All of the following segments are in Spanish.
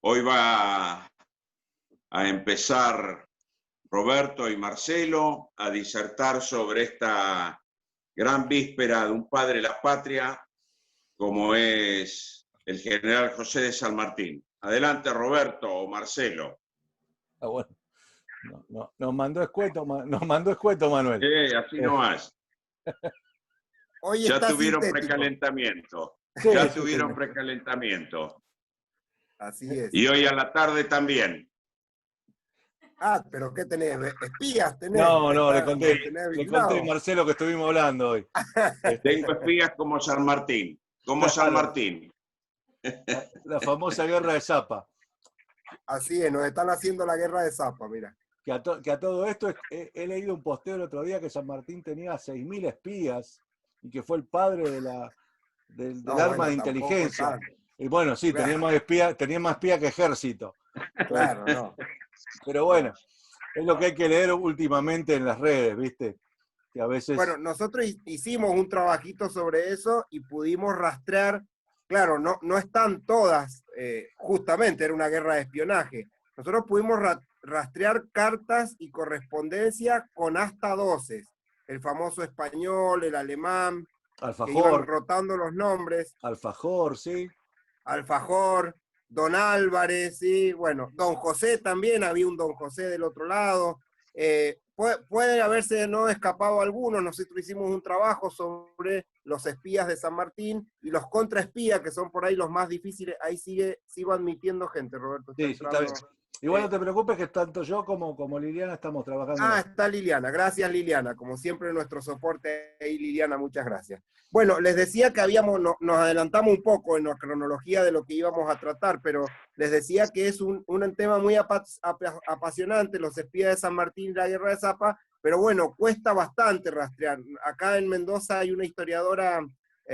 Hoy va a empezar Roberto y Marcelo a disertar sobre esta gran víspera de un padre de la patria, como es el general José de San Martín. Adelante, Roberto o Marcelo. Ah, bueno. Nos mandó escueto, Manuel. Así nomás. Hoy Ya está tuvieron sintético. precalentamiento. Sí, Ya sí, tuvieron sí. precalentamiento. Así es. Y hoy a la tarde también. Ah, pero ¿qué tenés? ¿Espías tenés? No, le ¿Nos conté tenés a vigilados? Marcelo que estuvimos hablando hoy. Tengo espías como San Martín. Como San Claro, Martín. la famosa guerra de Zapa. Así es, nos están haciendo la guerra de Zapa, mira. Que a todo esto he leído un posteo el otro día que San Martín tenía 6.000 espías y que fue el padre del No, arma bueno, de tampoco inteligencia. tanto. Y bueno, sí, tenía más espía que ejército. Claro, no. Pero bueno, es lo que hay que leer últimamente en las redes, ¿viste? Que a veces... Bueno, nosotros hicimos un trabajito sobre eso y pudimos rastrear, claro, no están todas, justamente era una guerra de espionaje. Nosotros pudimos rastrear cartas y correspondencia con hasta 12, el famoso español, el alemán, que iban rotando los nombres. Alfajor, sí. Alfajor, Don Álvarez, sí, bueno, Don José también, había un Don José del otro lado. Puede haberse no escapado alguno. Nosotros hicimos un trabajo sobre los espías de San Martín y los contraespías, que son por ahí los más difíciles. Ahí sigo admitiendo gente, Roberto. Sí, está bien. Igual no te preocupes que tanto yo como Liliana estamos trabajando. Ah, está Liliana. Gracias, Liliana. Como siempre, nuestro soporte ahí, Liliana, muchas gracias. Bueno, les decía que nos adelantamos un poco en la cronología de lo que íbamos a tratar, pero les decía que es un tema muy apasionante, los espías de San Martín y la guerra de Zapa, pero bueno, cuesta bastante rastrear. Acá en Mendoza hay una historiadora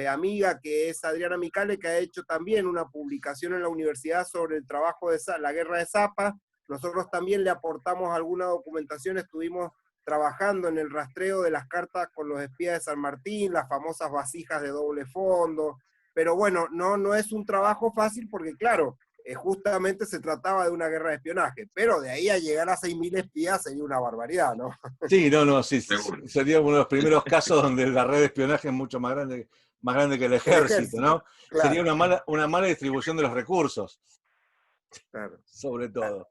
amiga que es Adriana Micale, que ha hecho también una publicación en la universidad sobre el trabajo de la guerra de Zapa. Nosotros también le aportamos alguna documentación, estuvimos trabajando en el rastreo de las cartas con los espías de San Martín, las famosas vasijas de doble fondo, pero bueno, no es un trabajo fácil porque claro, justamente se trataba de una guerra de espionaje, pero de ahí a llegar a 6.000 espías sería una barbaridad, ¿no? Sí, sí, sería uno de los primeros casos donde la red de espionaje es mucho más grande que el ejército, ¿no? Claro. Sería una mala distribución de los recursos, claro. Sobre todo.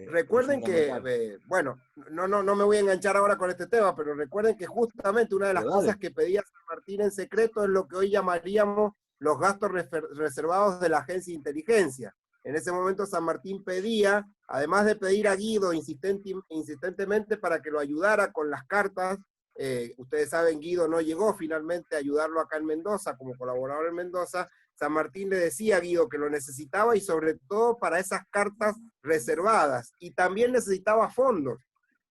Recuerden que, bueno, no me voy a enganchar ahora con este tema, pero recuerden que justamente una de las cosas que pedía San Martín en secreto es lo que hoy llamaríamos los gastos reservados de la agencia de inteligencia. En ese momento San Martín pedía, además de pedir a Guido insistentemente para que lo ayudara con las cartas, ustedes saben, Guido no llegó finalmente a ayudarlo acá en Mendoza como colaborador en Mendoza. San Martín le decía a Guido que lo necesitaba y sobre todo para esas cartas reservadas, y también necesitaba fondos.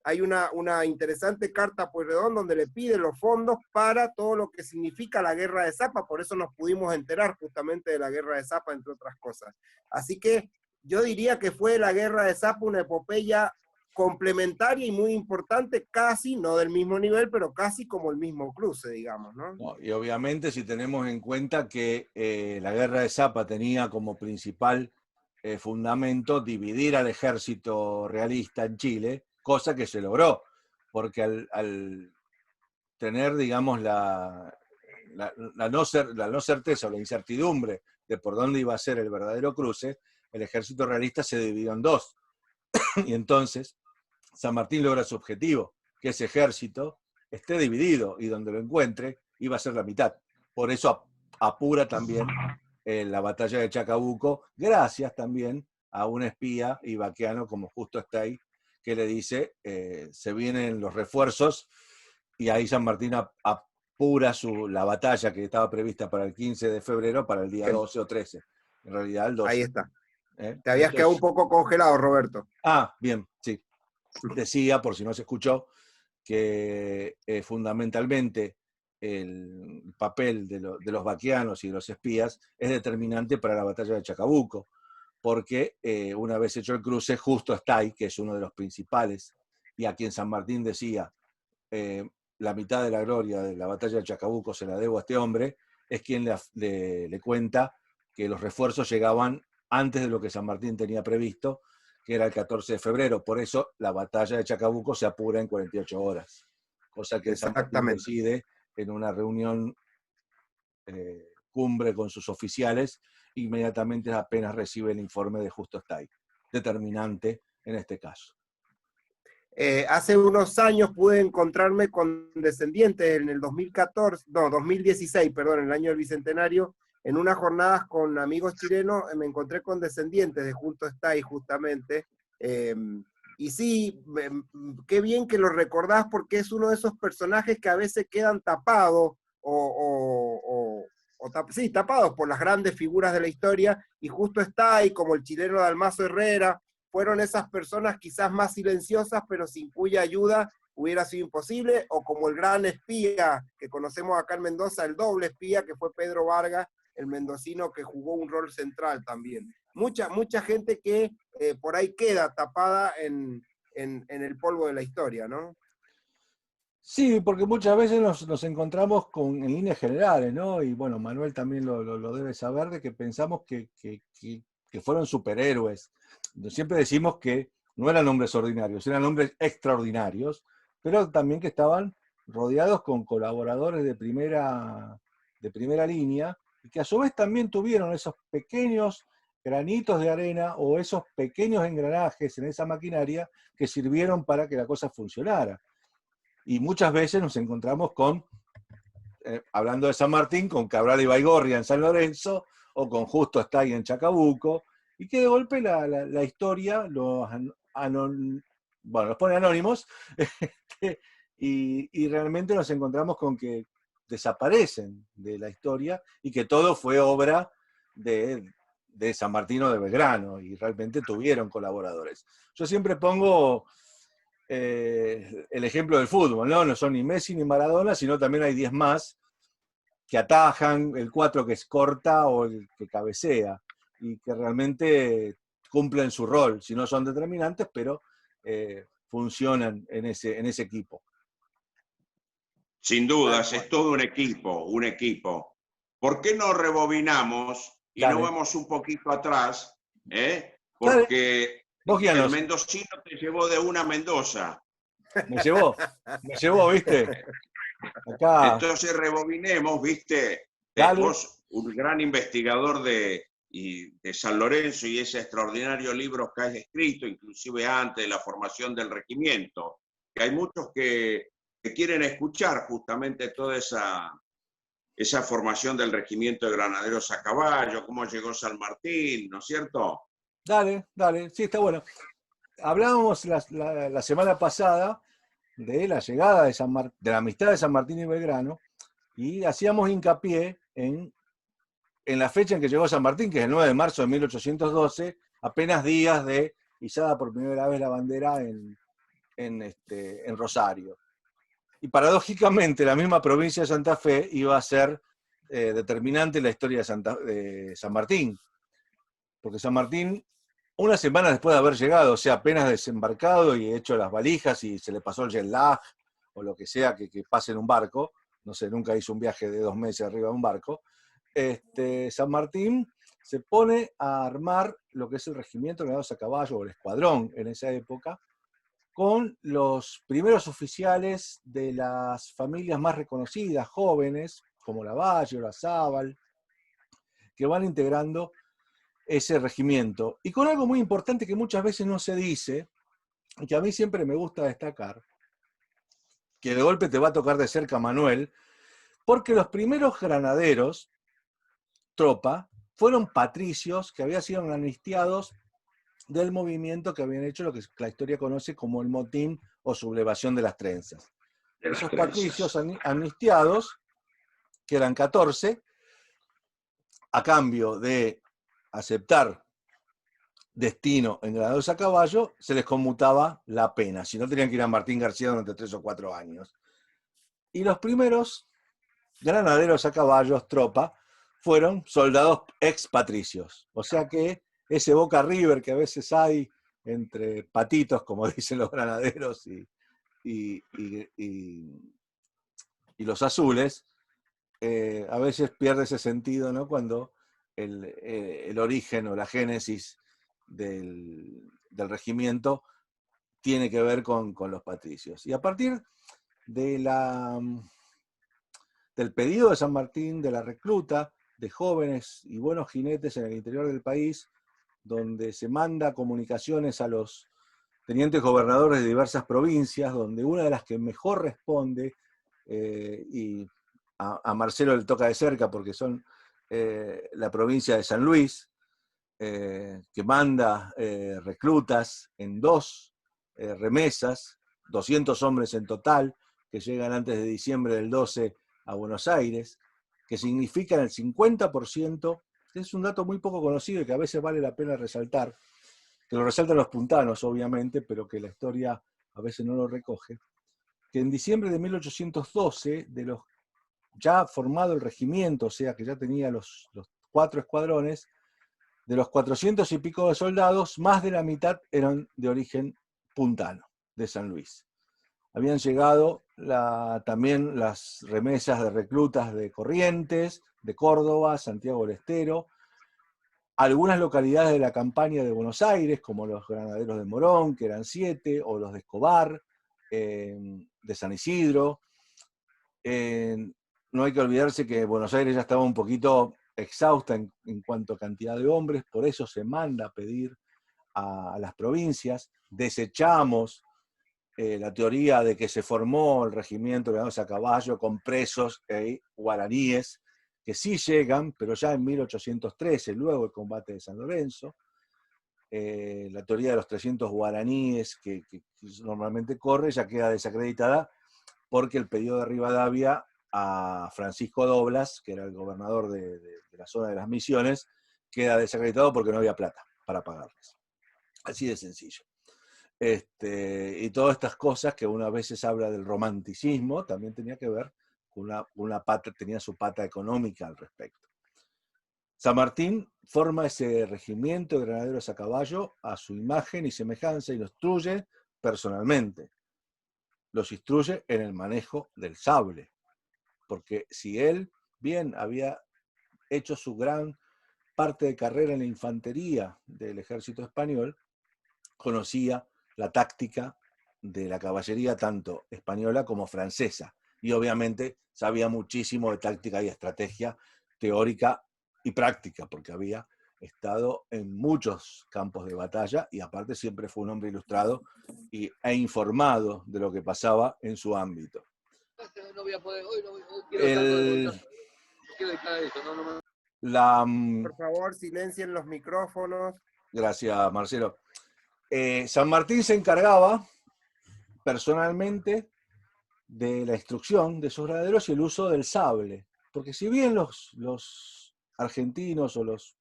Hay una interesante carta a Pueyrredón donde le pide los fondos para todo lo que significa la guerra de Zapa, por eso nos pudimos enterar justamente de la guerra de Zapa, entre otras cosas. Así que yo diría que fue la guerra de Zapa una epopeya complementaria y muy importante, casi, no del mismo nivel, pero casi como el mismo cruce, digamos, ¿no? Y obviamente si tenemos en cuenta que la guerra de Zapa tenía como principal fundamento dividir al ejército realista en Chile, cosa que se logró, porque al tener, digamos, la no certeza o la incertidumbre de por dónde iba a ser el verdadero cruce, el ejército realista se dividió en dos. Y entonces San Martín logra su objetivo, que ese ejército esté dividido y donde lo encuentre iba a ser la mitad. Por eso apura también la batalla de Chacabuco, gracias también a un espía ibaqueano como Justo está ahí, que le dice, se vienen los refuerzos, y ahí San Martín apura la batalla que estaba prevista para el 15 de febrero, para el día 12 o 13. En realidad el 12. Ahí está. Te habías quedado un poco congelado, Roberto. Ah, bien, sí. Decía, por si no se escuchó, que fundamentalmente el papel de los vaquianos y de los espías es determinante para la batalla de Chacabuco, porque una vez hecho el cruce, Justo está ahí, que es uno de los principales, y a quien San Martín decía, la mitad de la gloria de la batalla de Chacabuco se la debo a este hombre, es quien le cuenta que los refuerzos llegaban antes de lo que San Martín tenía previsto, que era el 14 de febrero. Por eso la batalla de Chacabuco se apura en 48 horas, cosa que San Martín decide en una reunión cumbre con sus oficiales, inmediatamente apenas recibe el informe de Justo Stay, determinante en este caso. Hace unos años pude encontrarme con descendientes en el 2016, perdón, en el año del Bicentenario, en unas jornadas con amigos chilenos, me encontré con descendientes de Justo Stay, justamente. Y sí, qué bien que lo recordás, porque es uno de esos personajes que a veces quedan tapados sí, tapados por las grandes figuras de la historia, y Justo Stay, como el chileno Dalmazo Herrera, fueron esas personas quizás más silenciosas, pero sin cuya ayuda hubiera sido imposible, o como el gran espía que conocemos acá en Mendoza, el doble espía, que fue Pedro Vargas, el mendocino, que jugó un rol central también. Mucha gente que por ahí queda tapada en el polvo de la historia, ¿no? Sí, porque muchas veces nos encontramos en líneas generales, ¿no? Y bueno, Manuel también lo debe saber, de que pensamos que fueron superhéroes. Siempre decimos que no eran hombres ordinarios, eran hombres extraordinarios, pero también que estaban rodeados con colaboradores de primera línea, y que a su vez también tuvieron esos pequeños granitos de arena o esos pequeños engranajes en esa maquinaria que sirvieron para que la cosa funcionara. Y muchas veces nos encontramos con, hablando de San Martín, con Cabral y Baigorria en San Lorenzo, o con Justo Stay en Chacabuco, y que de golpe la historia los pone anónimos, y realmente nos encontramos con que desaparecen de la historia, y que todo fue obra de San Martín o de Belgrano, y realmente tuvieron colaboradores. Yo siempre pongo el ejemplo del fútbol, ¿no? No son ni Messi ni Maradona, sino también hay 10 más que atajan, el 4 que corta o el que cabecea, y que realmente cumplen su rol, si no son determinantes, pero funcionan en ese equipo. Sin dudas, es todo un equipo, un equipo. ¿Por qué no rebobinamos y no vamos un poquito atrás? Porque el mendocino te llevó de una Mendoza. Me llevó, ¿viste? Acá. Entonces rebobinemos, ¿viste? Vos, un gran investigador de San Lorenzo, y ese extraordinario libro que has escrito, inclusive antes de la formación del regimiento, que hay muchos que quieren escuchar justamente toda esa formación del regimiento de granaderos a caballo, cómo llegó San Martín, ¿no es cierto? Dale, sí, está bueno. Hablábamos la semana pasada de la llegada de la amistad de San Martín y Belgrano, y hacíamos hincapié en la fecha en que llegó San Martín, que es el 9 de marzo de 1812, apenas días de izada por primera vez la bandera en Rosario. Y paradójicamente la misma provincia de Santa Fe iba a ser determinante en la historia de San Martín, porque San Martín, una semana después de haber llegado, o sea, apenas desembarcado y hecho las valijas y se le pasó el jet lag o lo que sea que pase en un barco, no sé, nunca hizo un viaje de 2 meses arriba de un barco, San Martín se pone a armar lo que es el regimiento de granaderos a caballo, o el escuadrón en esa época, con los primeros oficiales de las familias más reconocidas, jóvenes, como Lavalle o Lazábal, que van integrando ese regimiento. Y con algo muy importante que muchas veces no se dice, y que a mí siempre me gusta destacar, que de golpe te va a tocar de cerca, Manuel, porque los primeros granaderos, tropa, fueron patricios que habían sido amnistiados del movimiento que habían hecho lo que la historia conoce como el motín o sublevación de las trenzas. Esos patricios amnistiados, que eran 14, a cambio de aceptar destino en granaderos a caballo, se les conmutaba la pena, si no tenían que ir a Martín García durante 3 o 4 años. Y los primeros granaderos a caballos, tropa, fueron soldados expatricios. O sea que ese Boca River que a veces hay entre patitos, como dicen los granaderos, y los azules, a veces pierde ese sentido, ¿no? Cuando el origen o la génesis del regimiento tiene que ver con los patricios. Y a partir del pedido de San Martín, de la recluta de jóvenes y buenos jinetes en el interior del país, donde se manda comunicaciones a los tenientes gobernadores de diversas provincias, donde una de las que mejor responde, y a Marcelo le toca de cerca porque son la provincia de San Luis, que manda reclutas en 2 remesas, 200 hombres en total, que llegan antes de diciembre del 12 a Buenos Aires, que significan el 50%, es un dato muy poco conocido y que a veces vale la pena resaltar, que lo resaltan los puntanos, obviamente, pero que la historia a veces no lo recoge, que en diciembre de 1812, de los ya formado el regimiento, o sea que ya tenía los 4 escuadrones, de los 400 y pico de soldados, más de la mitad eran de origen puntano, de San Luis. Habían llegado también las remesas de reclutas de Corrientes, de Córdoba, Santiago del Estero, algunas localidades de la campaña de Buenos Aires, como los granaderos de Morón, que eran 7, o los de Escobar, de San Isidro. No hay que olvidarse que Buenos Aires ya estaba un poquito exhausta en cuanto a cantidad de hombres, por eso se manda a pedir a las provincias. Desechamos la teoría de que se formó el regimiento a caballo con presos guaraníes, que sí llegan, pero ya en 1813, luego del combate de San Lorenzo. La teoría de los 300 guaraníes que normalmente corre ya queda desacreditada porque el pedido de Rivadavia a Francisco Doblas, que era el gobernador de la zona de las Misiones, queda desacreditado porque no había plata para pagarles. Así de sencillo. Y todas estas cosas que una veces habla del romanticismo, también tenía que ver con una pata, tenía su pata económica al respecto. San Martín forma ese regimiento de granaderos a caballo a su imagen y semejanza y lo instruye personalmente. Los instruye en el manejo del sable, porque si él bien había hecho su gran parte de carrera en la infantería del ejército español, conocía la táctica de la caballería tanto española como francesa, y obviamente sabía muchísimo de táctica y estrategia teórica y práctica, porque había estado en muchos campos de batalla y aparte siempre fue un hombre ilustrado e informado de lo que pasaba en su ámbito. Por favor, silencien los micrófonos. Gracias, Marcelo. San Martín se encargaba personalmente de la instrucción de sus granaderos y el uso del sable, porque si bien los argentinos o los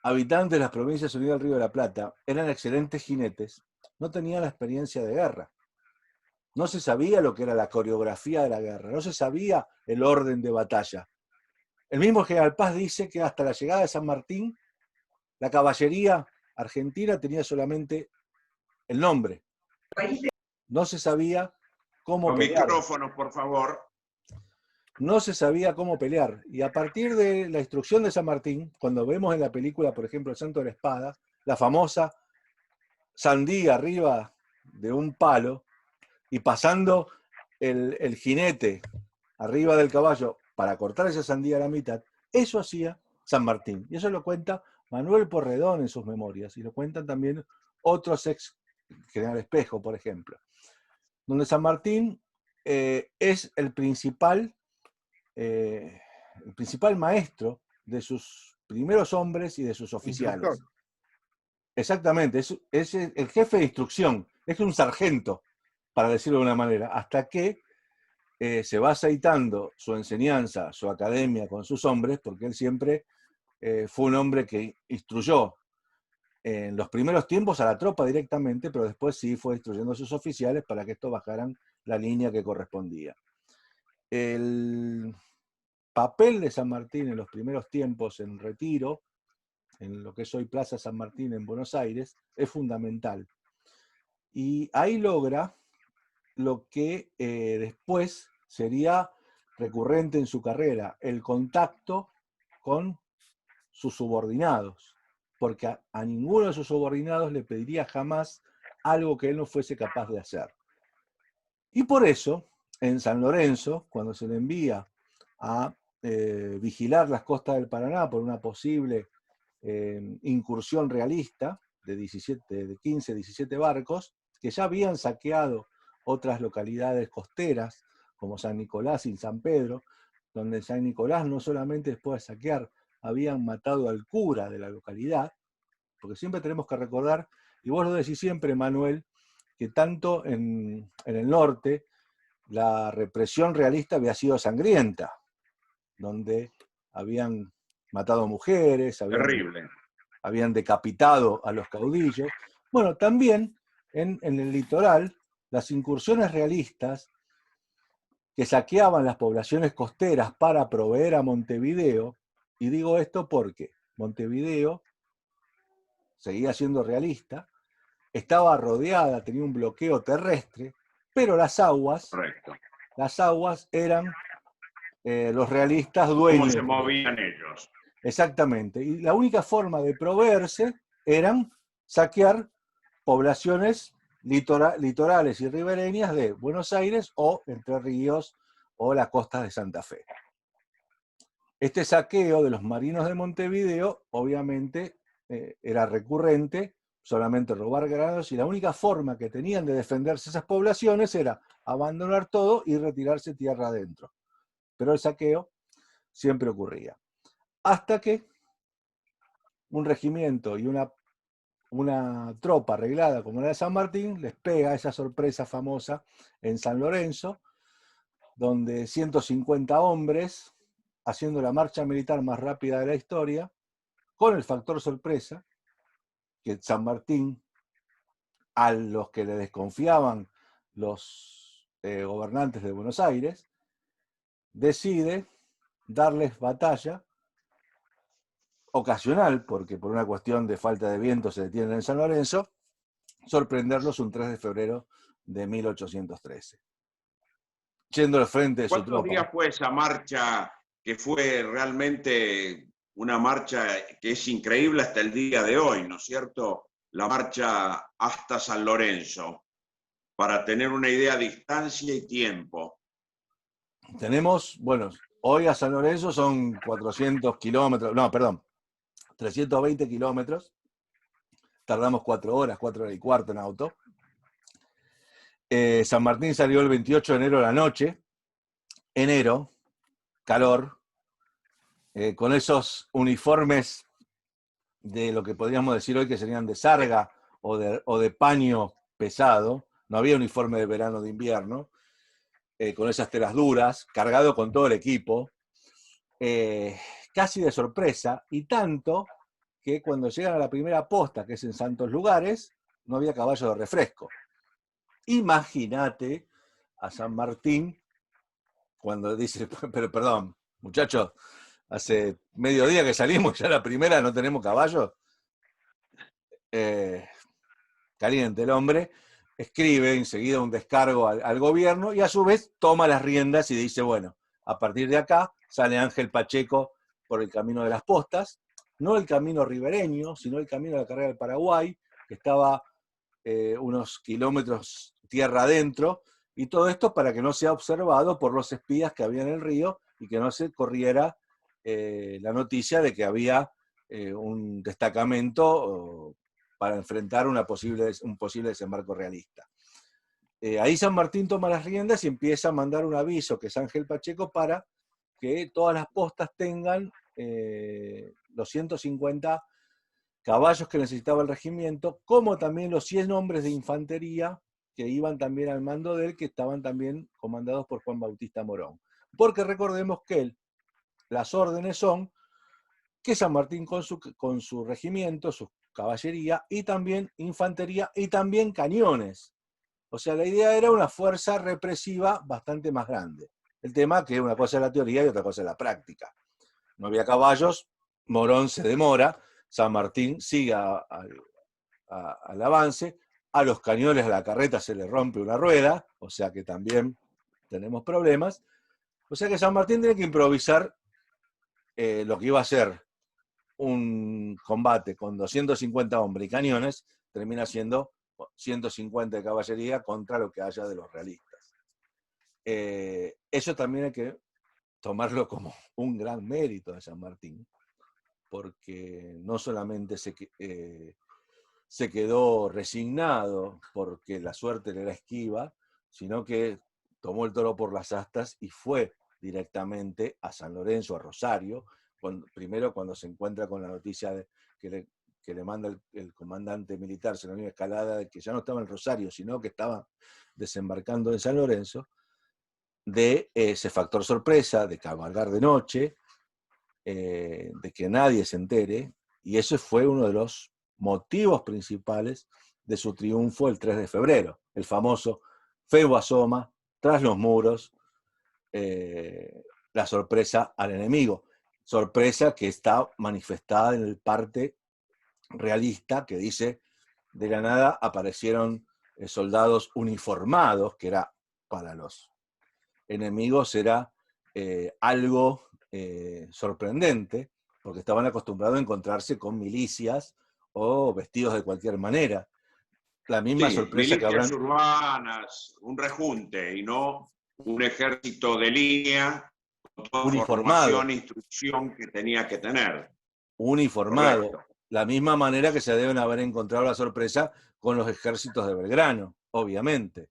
habitantes de las provincias unidas al Río de la Plata eran excelentes jinetes, no tenían la experiencia de guerra. No se sabía lo que era la coreografía de la guerra, no se sabía el orden de batalla. El mismo general Paz dice que hasta la llegada de San Martín, la caballería argentina tenía solamente el nombre. No se sabía cómo pelear. Micrófonos, por favor. No se sabía cómo pelear. Y a partir de la instrucción de San Martín, cuando vemos en la película, por ejemplo, El Santo de la Espada, la famosa sandía arriba de un palo y pasando el jinete arriba del caballo para cortar esa sandía a la mitad, eso hacía San Martín. Y eso lo cuenta Manuel Porredón en sus memorias, y lo cuentan también otros ex General Espejo, por ejemplo, donde San Martín es el principal maestro de sus primeros hombres y de sus oficiales. Instructor. Exactamente, es el jefe de instrucción, es un sargento, para decirlo de una manera, hasta que se va aceitando su enseñanza, su academia con sus hombres, porque él siempre fue un hombre que instruyó en los primeros tiempos a la tropa directamente, pero después sí fue instruyendo a sus oficiales para que estos bajaran la línea que correspondía. El papel de San Martín en los primeros tiempos en Retiro, en lo que es hoy Plaza San Martín en Buenos Aires, es fundamental. Y ahí logra lo que después sería recurrente en su carrera, el contacto con sus subordinados, porque a ninguno de sus subordinados le pediría jamás algo que él no fuese capaz de hacer. Y por eso, en San Lorenzo, cuando se le envía a vigilar las costas del Paraná por una posible incursión realista de 15, 17 barcos, que ya habían saqueado otras localidades costeras, como San Nicolás y San Pedro, donde San Nicolás no solamente después de saquear, habían matado al cura de la localidad, porque siempre tenemos que recordar, y vos lo decís siempre, Manuel, que tanto en el norte la represión realista había sido sangrienta, donde habían matado mujeres, habían decapitado a los caudillos. Bueno, también en el litoral, las incursiones realistas que saqueaban las poblaciones costeras para proveer a Montevideo, y digo esto porque Montevideo seguía siendo realista, estaba rodeada, tenía un bloqueo terrestre, pero las aguas eran los realistas dueños. ¿Cómo se movían ellos? Exactamente. Y la única forma de proveerse eran saquear poblaciones litorales y ribereñas de Buenos Aires o Entre Ríos o las costas de Santa Fe. Este saqueo de los marinos de Montevideo, obviamente, era recurrente, solamente robar granados, y la única forma que tenían de defenderse esas poblaciones era abandonar todo y retirarse tierra adentro. Pero el saqueo siempre ocurría. Hasta que un regimiento y una tropa arreglada como la de San Martín les pega esa sorpresa famosa en San Lorenzo, donde 150 hombres, haciendo la marcha militar más rápida de la historia, con el factor sorpresa, que San Martín, a los que le desconfiaban los gobernantes de Buenos Aires, decide darles batalla ocasional, porque por una cuestión de falta de viento se detienen en San Lorenzo, sorprenderlos un 3 de febrero de 1813. Yendo al frente de su tropa. ¿Cuántos días fue esa marcha que fue realmente una marcha que es increíble hasta el día de hoy, ¿no es cierto? La marcha hasta San Lorenzo, para tener una idea de distancia y tiempo. Tenemos, bueno, hoy a San Lorenzo son 400 kilómetros, no, perdón, 320 kilómetros. Tardamos 4 horas y cuarto en auto. San Martín salió el 28 de enero a la noche. Enero, calor, con esos uniformes de lo que podríamos decir hoy que serían de sarga o de paño pesado. No había uniforme de verano o de invierno. Con esas telas duras, cargado con todo el equipo, casi de sorpresa, y tanto que cuando llegan a la primera posta, que es en Santos Lugares, no había caballo de refresco. Imagínate a San Martín cuando dice, pero perdón, muchachos, hace medio día que salimos, ya la primera no tenemos caballo. Caliente el hombre, escribe enseguida un descargo al gobierno y a su vez toma las riendas y dice, bueno, a partir de acá sale Ángel Pacheco por el camino de las postas, no el camino ribereño, sino el camino de la carrera del Paraguay, que estaba unos kilómetros tierra adentro, y todo esto para que no sea observado por los espías que había en el río y que no se corriera la noticia de que había un destacamento para enfrentar un posible desembarco realista. Ahí San Martín toma las riendas y empieza a mandar un aviso, que es Ángel Pacheco, para que todas las postas tengan los 150 caballos que necesitaba el regimiento, como también los 100 hombres de infantería que iban también al mando de él, que estaban también comandados por Juan Bautista Morón. Porque recordemos que las órdenes son que San Martín con su regimiento, su caballería, y también infantería, y también cañones. O sea, la idea era una fuerza represiva bastante más grande. El tema que una cosa es la teoría y otra cosa es la práctica. No había caballos, Morón se demora, San Martín sigue al avance, a los cañones, a la carreta se le rompe una rueda, o sea que también tenemos problemas. O sea que San Martín tiene que improvisar lo que iba a ser un combate con 250 hombres y cañones, termina siendo 150 de caballería contra lo que haya de los realistas. Eso también hay que tomarlo como un gran mérito de San Martín, porque no solamente se quedó resignado porque la suerte le era esquiva, sino que tomó el toro por las astas y fue directamente a San Lorenzo, a Rosario, primero cuando se encuentra con la noticia de que le manda el comandante militar, Seronino Escalada, de que ya no estaba en Rosario, sino que estaba desembarcando en San Lorenzo, de ese factor sorpresa, de cabalgar de noche, de que nadie se entere, y ese fue uno de los motivos principales de su triunfo el 3 de febrero, el famoso febo asoma, tras los muros, la sorpresa al enemigo. Sorpresa que está manifestada en el parte realista que dice, de la nada aparecieron soldados uniformados, que era para los enemigos era algo sorprendente, porque estaban acostumbrados a encontrarse con milicias o vestidos de cualquier manera. La misma sorpresa que milicias habrán... urbanas, un rejunte, y no un ejército de línea con toda formación e instrucción que tenía que tener. Uniformado. Correcto. La misma manera que se deben haber encontrado la sorpresa con los ejércitos de Belgrano, obviamente.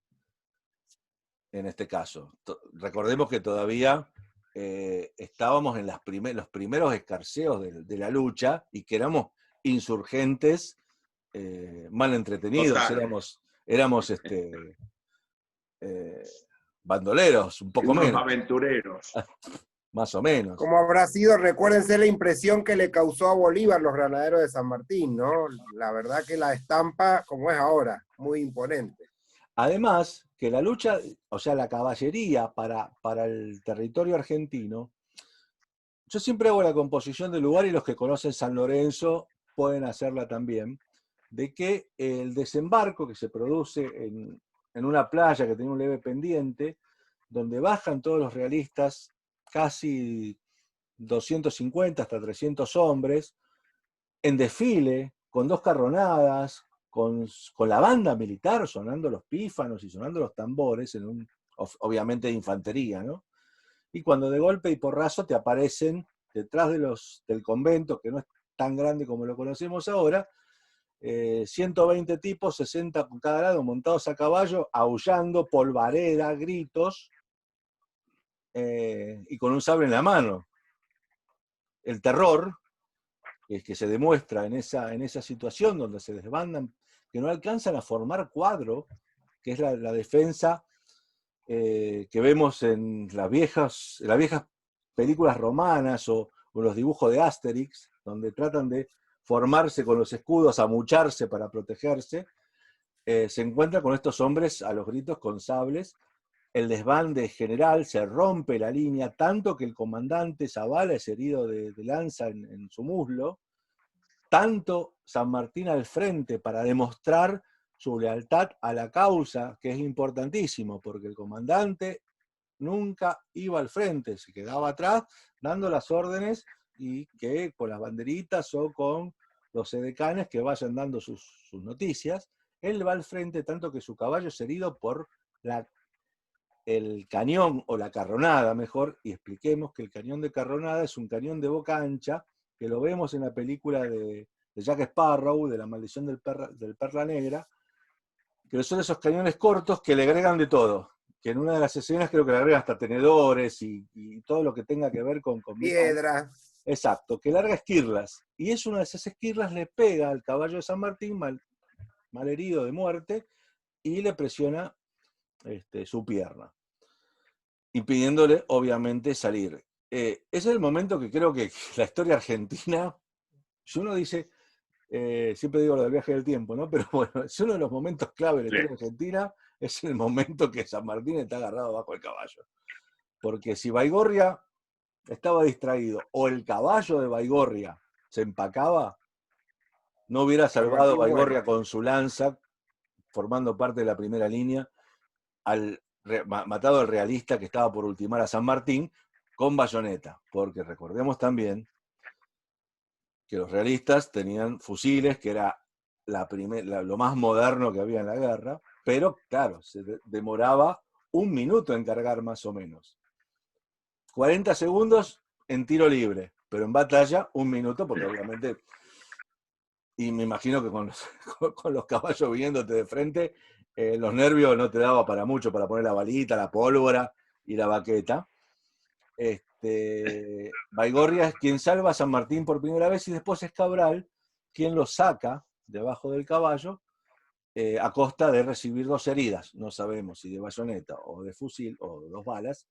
En este caso. Recordemos que todavía estábamos en los primeros escarceos de la lucha y que éramos insurgentes mal entretenidos, éramos bandoleros, un poco menos. Aventureros. Más o menos. Como habrá sido, recuérdense la impresión que le causó a Bolívar los granaderos de San Martín, ¿no? La verdad que la estampa, como es ahora, muy imponente. Además, que la lucha, o sea, la caballería para el territorio argentino, yo siempre hago la composición del lugar y los que conocen San Lorenzo pueden hacerla también, de que el desembarco que se produce en una playa que tiene un leve pendiente, donde bajan todos los realistas, casi 250 hasta 300 hombres, en desfile, con 2 carronadas, con la banda militar sonando los pífanos y sonando los tambores, obviamente de infantería, ¿no? Y cuando de golpe y porrazo te aparecen detrás del convento, que no es tan grande como lo conocemos ahora, 120 tipos, 60 con cada lado, montados a caballo, aullando, polvareda, gritos, y con un sable en la mano. El terror que se demuestra en esa situación donde se desbandan, que no alcanzan a formar cuadro, que es la defensa que vemos en las viejas películas romanas o los dibujos de Asterix, donde tratan de formarse con los escudos, amucharse para protegerse, se encuentra con estos hombres a los gritos con sables. El desbande general, se rompe la línea, tanto que el comandante Zavala es herido de lanza en su muslo, tanto San Martín al frente para demostrar su lealtad a la causa, que es importantísimo, porque el comandante nunca iba al frente, se quedaba atrás dando las órdenes y que con las banderitas o con los edecanes que vayan dando sus noticias. Él va al frente tanto que su caballo es herido por el cañón o la carronada, mejor, y expliquemos que el cañón de carronada es un cañón de boca ancha, que lo vemos en la película de Jack Sparrow, de La maldición del Perla Negra, que son esos cañones cortos que le agregan de todo, que en una de las escenas creo que le agregan hasta tenedores y todo lo que tenga que ver con piedra. Exacto, que larga esquirlas, y es una de esas esquirlas le pega al caballo de San Martín, mal herido de muerte, y le presiona su pierna, impidiéndole obviamente salir. Ese es el momento que creo que la historia argentina, si uno dice, siempre digo lo del viaje del tiempo, ¿no? Pero bueno, es uno de los momentos clave de la historia argentina, es el momento que San Martín está agarrado bajo el caballo. Porque si Baigorria estaba distraído o el caballo de Baigorria se empacaba, no hubiera salvado Baigorria con su lanza, formando parte de la primera línea, matado al realista que estaba por ultimar a San Martín, con bayoneta, porque recordemos también que los realistas tenían fusiles, que era lo más moderno que había en la guerra, pero claro, se demoraba 1 minuto en cargar más o menos. 40 segundos en tiro libre, pero en batalla 1 minuto, porque obviamente, y me imagino que con los caballos viniéndote de frente, los nervios no te daba para mucho, para poner la balita, la pólvora y la baqueta. Baigorria es quien salva a San Martín por primera vez y después es Cabral quien lo saca debajo del caballo a costa de recibir 2 heridas, no sabemos si de bayoneta o de fusil o 2 balas,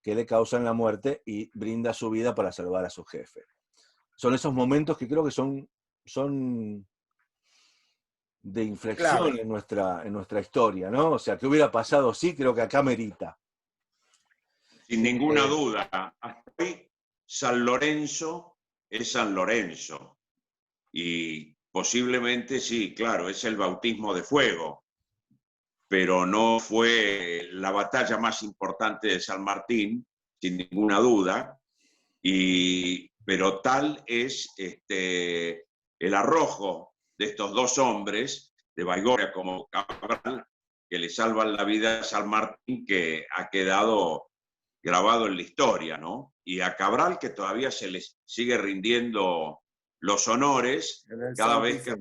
que le causan la muerte y brinda su vida para salvar a su jefe. Son esos momentos que creo que son de inflexión claro. en nuestra historia, ¿no? O sea, ¿qué hubiera pasado? Sí, creo que acá merita. Sin ninguna duda. Hasta hoy, San Lorenzo es San Lorenzo. Y posiblemente, sí, claro, es el bautismo de fuego. Pero no fue la batalla más importante de San Martín, sin ninguna duda. Pero tal es el arrojo de estos 2 hombres, de Baigorria como Cabral, que le salvan la vida a San Martín, que ha quedado grabado en la historia, ¿no? Y a Cabral, que todavía se le sigue rindiendo los honores cada vez que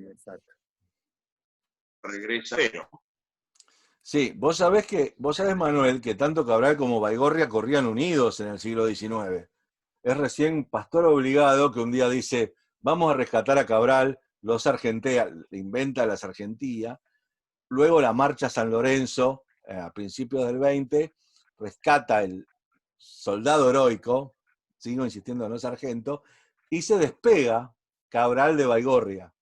regresa. Sí, vos sabés, Manuel, que tanto Cabral como Baigorria corrían unidos en el siglo XIX. Es recién Pastor Obligado que un día dice, vamos a rescatar a Cabral, los argentea, inventa la sargentía, luego la marcha San Lorenzo, a principios del 20, rescata el soldado heroico, sigo insistiendo, no sargento, y se despega Cabral de Baigorria,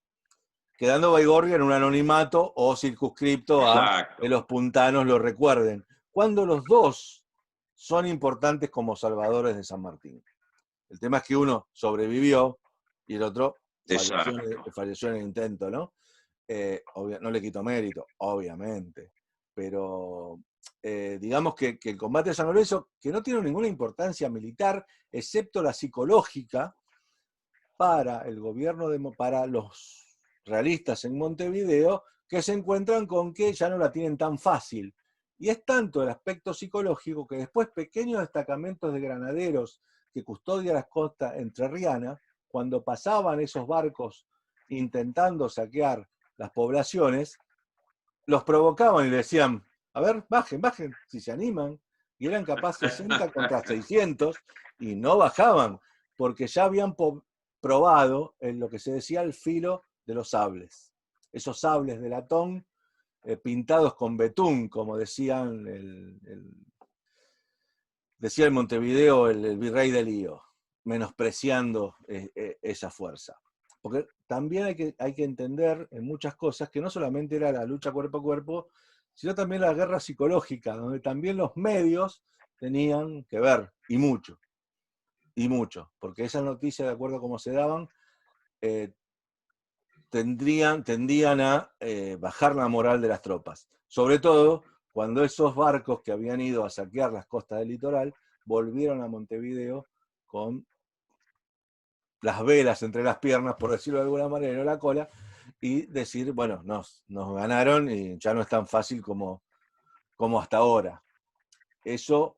quedando Baigorria en un anonimato o circunscripto a que los puntanos lo recuerden, cuando los 2 son importantes como salvadores de San Martín. El tema es que uno sobrevivió y el otro falleció en el intento, ¿no? No le quito mérito, obviamente, pero digamos que el combate de San Lorenzo, que no tiene ninguna importancia militar, excepto la psicológica, para el gobierno, para los realistas en Montevideo, que se encuentran con que ya no la tienen tan fácil. Y es tanto el aspecto psicológico que después pequeños destacamentos de granaderos que custodian las costas entrerrianas, cuando pasaban esos barcos intentando saquear las poblaciones, los provocaban y le decían, a ver, bajen, si se animan. Y eran capaces 60 contra 600 y no bajaban, porque ya habían probado en lo que se decía el filo de los sables. Esos sables de latón pintados con betún, como decían decía el Montevideo el virrey de Lío, menospreciando esa fuerza. Porque también hay que entender en muchas cosas que no solamente era la lucha cuerpo a cuerpo, sino también la guerra psicológica, donde también los medios tenían que ver, y mucho, porque esas noticias, de acuerdo a cómo se daban, tendían a bajar la moral de las tropas. Sobre todo cuando esos barcos que habían ido a saquear las costas del litoral volvieron a Montevideo con las velas entre las piernas, por decirlo de alguna manera, no la cola, y decir, bueno, nos ganaron y ya no es tan fácil como hasta ahora. Eso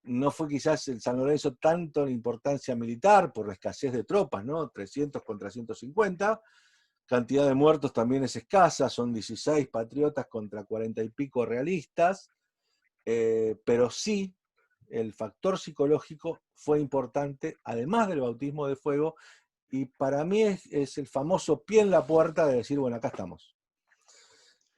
no fue quizás en San Lorenzo tanto la importancia militar por la escasez de tropas, ¿no? 300 contra 150, cantidad de muertos también es escasa, son 16 patriotas contra 40 y pico realistas, pero sí el factor psicológico fue importante, además del bautismo de fuego, y para mí es el famoso pie en la puerta de decir, bueno, acá estamos.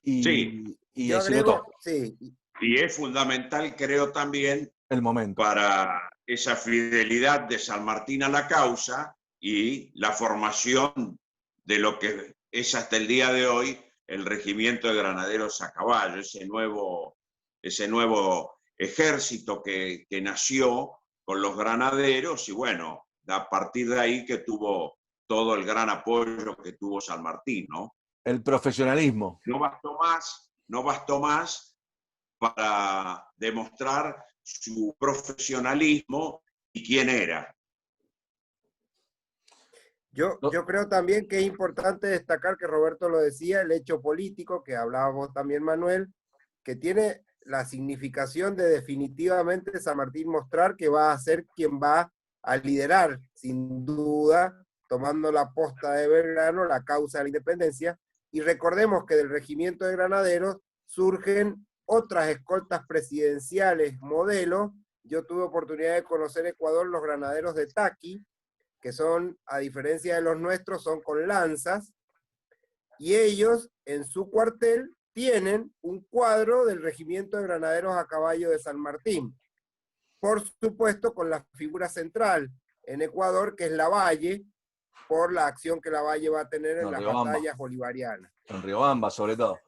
Sí. Y yo agrego, sí. Y es fundamental, creo también, el momento para esa fidelidad de San Martín a la causa y la formación de lo que es hasta el día de hoy el regimiento de granaderos a caballo, ese nuevo ejército que nació con los granaderos y bueno, a partir de ahí que tuvo todo el gran apoyo que tuvo San Martín, ¿no? El profesionalismo. No bastó más para demostrar su profesionalismo quién era. Yo creo también que es importante destacar, que Roberto lo decía, el hecho político, que hablábamos también, Manuel, que tiene la significación de definitivamente San Martín mostrar que va a ser quien va a liderar, sin duda, tomando la posta de Belgrano, la causa de la independencia. Y recordemos que del regimiento de granaderos surgen otras escoltas presidenciales modelo. Yo tuve oportunidad de conocer Ecuador, los granaderos de Taqui, que son, a diferencia de los nuestros, son con lanzas, y ellos en su cuartel tienen un cuadro del regimiento de granaderos a caballo de San Martín. Por supuesto, con la figura central en Ecuador, que es Lavalle, por la acción que Lavalle va a tener en las batallas bolivarianas. En Riobamba, sobre todo.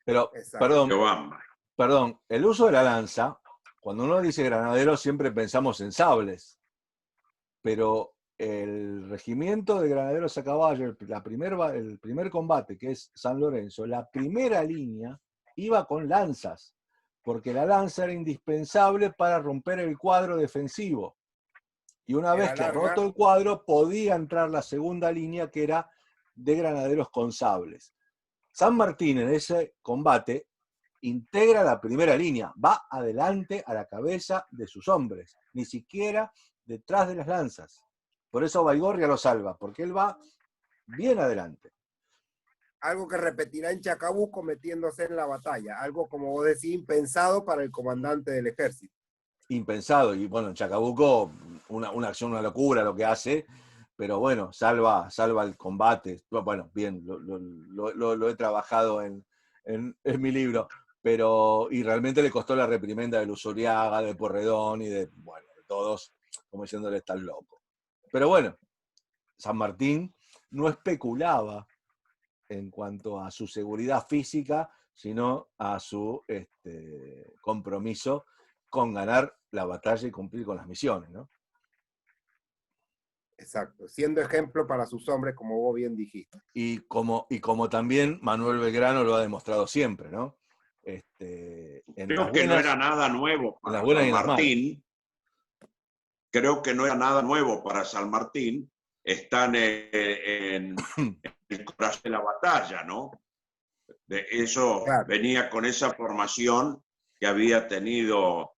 Pero, Exacto. perdón, el uso de la lanza, cuando uno dice granadero siempre pensamos en sables, pero el regimiento de granaderos a caballo, el primer combate, que es San Lorenzo, la primera línea iba con lanzas, porque la lanza era indispensable para romper el cuadro defensivo. Y una vez que roto el cuadro, podía entrar la segunda línea, que era de granaderos con sables. San Martín en ese combate integra la primera línea, va adelante a la cabeza de sus hombres, ni siquiera detrás de las lanzas. Por eso Baigorria lo salva, porque él va bien adelante. Algo que repetirá en Chacabuco metiéndose en la batalla, algo, como vos decís, impensado para el comandante del ejército. Impensado, y bueno, en Chacabuco una acción, una locura lo que hace, pero bueno, salva el combate. Bueno, bien, lo he trabajado en mi libro, y realmente le costó la reprimenda de Luzuriaga, de Porredón y de todos, como diciéndole, estás loco. Pero bueno, San Martín no especulaba en cuanto a su seguridad física, sino a su compromiso con ganar la batalla y cumplir con las misiones, ¿no? Exacto, siendo ejemplo para sus hombres, como vos bien dijiste. Y como también Manuel Belgrano lo ha demostrado siempre, ¿no? Creo que no era nada nuevo para San Martín. Creo que no era nada nuevo para San Martín. Están en el corazón de la batalla, ¿no? De eso claro. Venía con esa formación que había tenido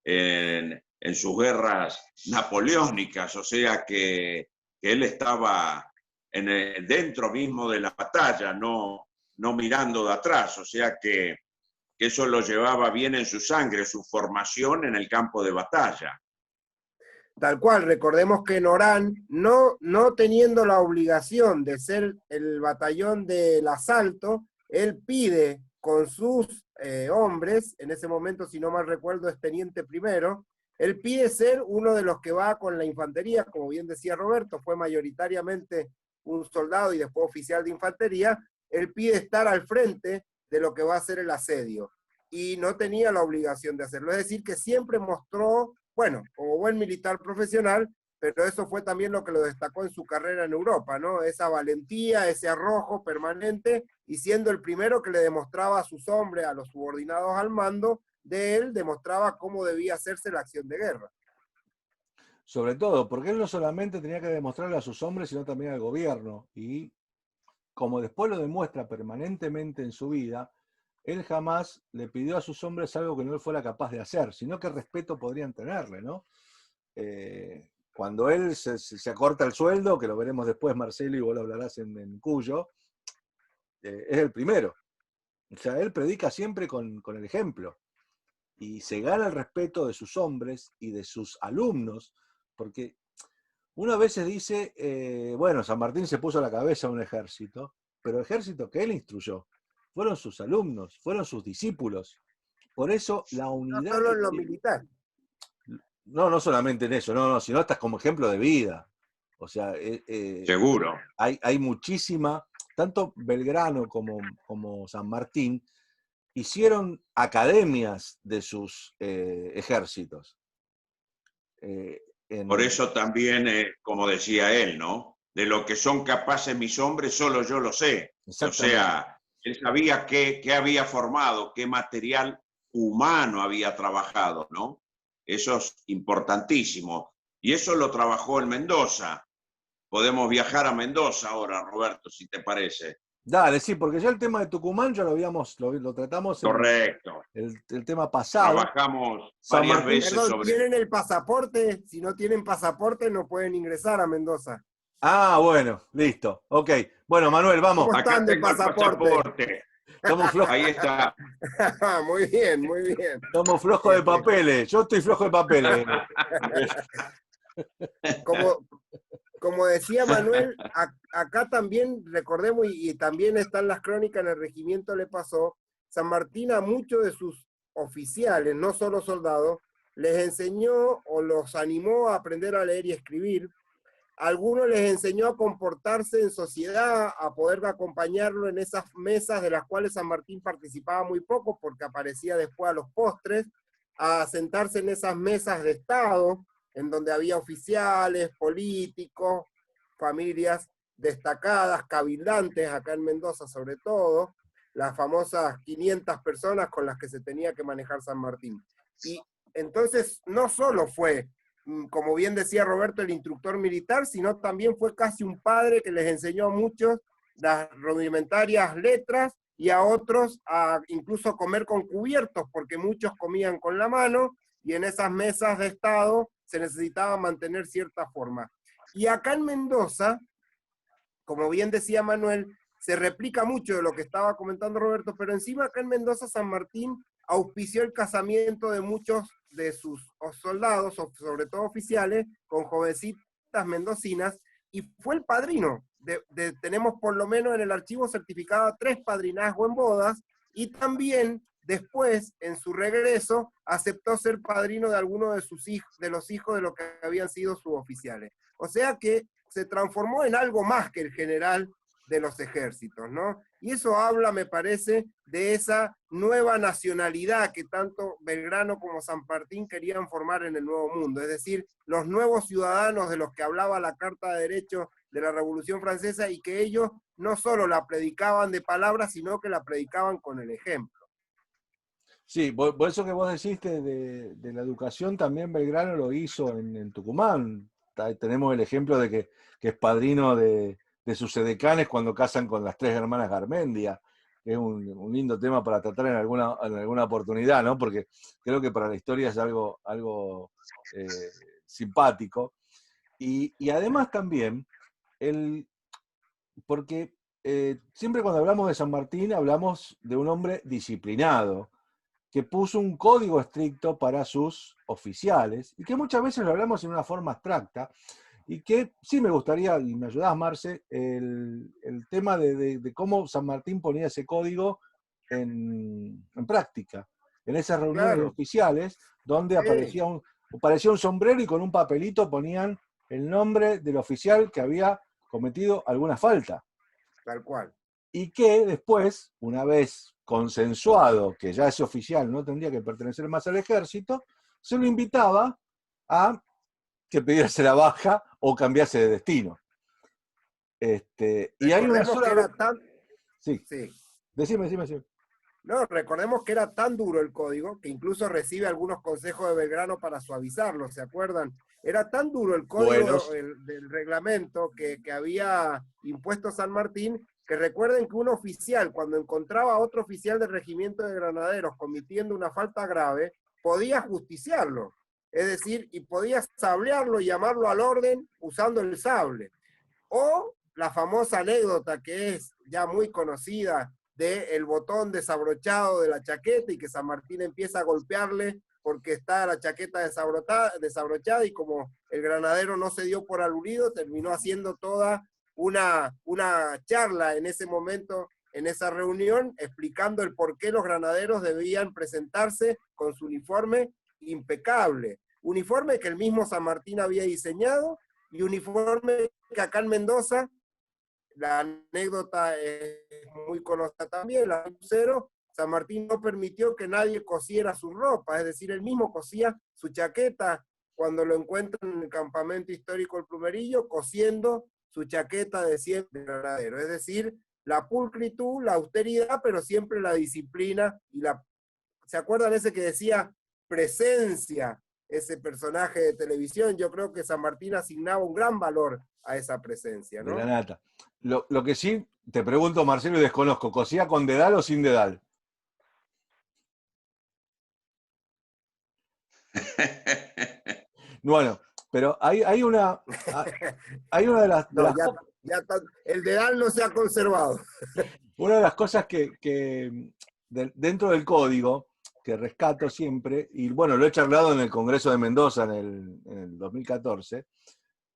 en sus guerras napoleónicas, o sea que él estaba dentro mismo de la batalla, no mirando de atrás, o sea que eso lo llevaba bien en su sangre, su formación en el campo de batalla. Tal cual, recordemos que Orán, no teniendo la obligación de ser el batallón del asalto, él pide con sus hombres, en ese momento, si no mal recuerdo, es teniente primero, él pide ser uno de los que va con la infantería, como bien decía Roberto, fue mayoritariamente un soldado y después oficial de infantería, él pide estar al frente de lo que va a ser el asedio, y no tenía la obligación de hacerlo, es decir, que siempre mostró, bueno, como buen militar profesional, pero eso fue también lo que lo destacó en su carrera en Europa, ¿no? Esa valentía, ese arrojo permanente, y siendo el primero que le demostraba a sus hombres, a los subordinados al mando de él, demostraba cómo debía hacerse la acción de guerra. Sobre todo, porque él no solamente tenía que demostrarle a sus hombres, sino también al gobierno, y como después lo demuestra permanentemente en su vida, él jamás le pidió a sus hombres algo que no él fuera capaz de hacer, sino que respeto podrían tenerle, ¿no? Cuando él se acorta el sueldo, que lo veremos después, Marcelo, y vos lo hablarás en Cuyo, es el primero. O sea, él predica siempre con el ejemplo. Y se gana el respeto de sus hombres y de sus alumnos, porque uno a veces dice, bueno, San Martín se puso a la cabeza un ejército, pero ejército que él instruyó. Fueron sus alumnos, fueron sus discípulos. Por eso la unidad... No solo en lo militar. No solamente en eso, no, sino hasta como ejemplo de vida. O sea, seguro. Hay muchísima, tanto Belgrano como San Martín hicieron academias de sus ejércitos. Por eso también, como decía él, ¿no? De lo que son capaces mis hombres, solo yo lo sé. O sea, él sabía qué había formado, qué material humano había trabajado, ¿no? Eso es importantísimo. Y eso lo trabajó en Mendoza. Podemos viajar a Mendoza ahora, Roberto, si te parece. Dale, sí, porque ya el tema de Tucumán ya lo tratamos Correcto. el tema pasado. Trabajamos San varias Martín. veces Perdón, sobre... ¿tienen el pasaporte? Si no tienen pasaporte no pueden ingresar a Mendoza. Ah, bueno, listo. Ok. Bueno, Manuel, vamos. ¿Cómo Acá están de tengo el pasaporte. Estamos flojos, Ahí está. Muy bien, muy bien. estamos flojos de papeles. Yo estoy flojo de papeles. Como decía Manuel, acá también recordemos, y también están las crónicas, en el regimiento le pasó, San Martín a muchos de sus oficiales, no solo soldados, les enseñó o los animó a aprender a leer y escribir. A algunos les enseñó a comportarse en sociedad, a poder acompañarlo en esas mesas de las cuales San Martín participaba muy poco porque aparecía después a los postres, a sentarse en esas mesas de Estado, en donde había oficiales, políticos, familias destacadas, cabildantes, acá en Mendoza sobre todo, las famosas 500 personas con las que se tenía que manejar San Martín. Y entonces no solo fue, como bien decía Roberto, el instructor militar, sino también fue casi un padre que les enseñó a muchos las rudimentarias letras y a otros a incluso comer con cubiertos, porque muchos comían con la mano y en esas mesas de Estado se necesitaba mantener cierta forma. Y acá en Mendoza, como bien decía Manuel, se replica mucho de lo que estaba comentando Roberto, pero encima acá en Mendoza San Martín auspició el casamiento de muchos de sus soldados, sobre todo oficiales, con jovencitas mendocinas, y fue el padrino. Tenemos por lo menos en el archivo certificado 3 padrinazgos en bodas, y también después, en su regreso, aceptó ser padrino de alguno de sus hijos, de los hijos de los que habían sido sus oficiales. O sea que se transformó en algo más que el general de los ejércitos, ¿no? Y eso habla, me parece, de esa nueva nacionalidad que tanto Belgrano como San Martín querían formar en el Nuevo Mundo, es decir, los nuevos ciudadanos de los que hablaba la Carta de Derechos de la Revolución Francesa y que ellos no solo la predicaban de palabras, sino que la predicaban con el ejemplo. Sí, por eso que vos deciste de la educación, también Belgrano lo hizo en Tucumán. Tenemos el ejemplo de que es padrino de sus edecanes cuando casan con las 3 hermanas Garmendia. Es un lindo tema para tratar en alguna oportunidad, ¿no? Porque creo que para la historia es algo simpático. Y además también, porque siempre cuando hablamos de San Martín hablamos de un hombre disciplinado, que puso un código estricto para sus oficiales, y que muchas veces lo hablamos en una forma abstracta, y que sí me gustaría, y me ayudás, Marce, el tema de cómo San Martín ponía ese código en práctica, en esas reuniones de oficiales, donde aparecía un sombrero y con un papelito ponían el nombre del oficial que había cometido alguna falta. Tal cual. Y que después, una vez consensuado que ya ese oficial no tendría que pertenecer más al ejército, se lo invitaba a que pidiese la baja o cambiase de destino. Y hay una sola... Que era tan... Sí. Decime. No, recordemos que era tan duro el código que incluso recibe algunos consejos de Belgrano para suavizarlo, ¿se acuerdan? Era tan duro el código del reglamento que había impuesto San Martín, que recuerden que un oficial, cuando encontraba a otro oficial del regimiento de granaderos cometiendo una falta grave, podía justiciarlo. Es decir, y podía sablearlo y llamarlo al orden usando el sable. O la famosa anécdota que es ya muy conocida del botón desabrochado de la chaqueta y que San Martín empieza a golpearle porque está la chaqueta desabrochada y como el granadero no se dio por aludido, terminó haciendo toda una charla en ese momento, en esa reunión, explicando el por qué los granaderos debían presentarse con su uniforme impecable. Uniforme que el mismo San Martín había diseñado y uniforme que acá en Mendoza, la anécdota es muy conocida también, la cero, San Martín no permitió que nadie cosiera su ropa, es decir, él mismo cosía su chaqueta cuando lo encuentran en el campamento histórico El Plumerillo, cosiendo su chaqueta de siempre granadero, es decir, la pulcritud, la austeridad, pero siempre la disciplina y la... ¿Se acuerdan ese que decía presencia ese personaje de televisión, yo creo que San Martín asignaba un gran valor a esa presencia, ¿no? De la nata. Lo que sí, te pregunto, Marcelo, y desconozco, ¿cocía con dedal o sin dedal? Bueno, pero hay una de las, no, ya el dedal no se ha conservado. Una de las cosas que dentro del código, que rescato siempre, y bueno, lo he charlado en el Congreso de Mendoza en el 2014,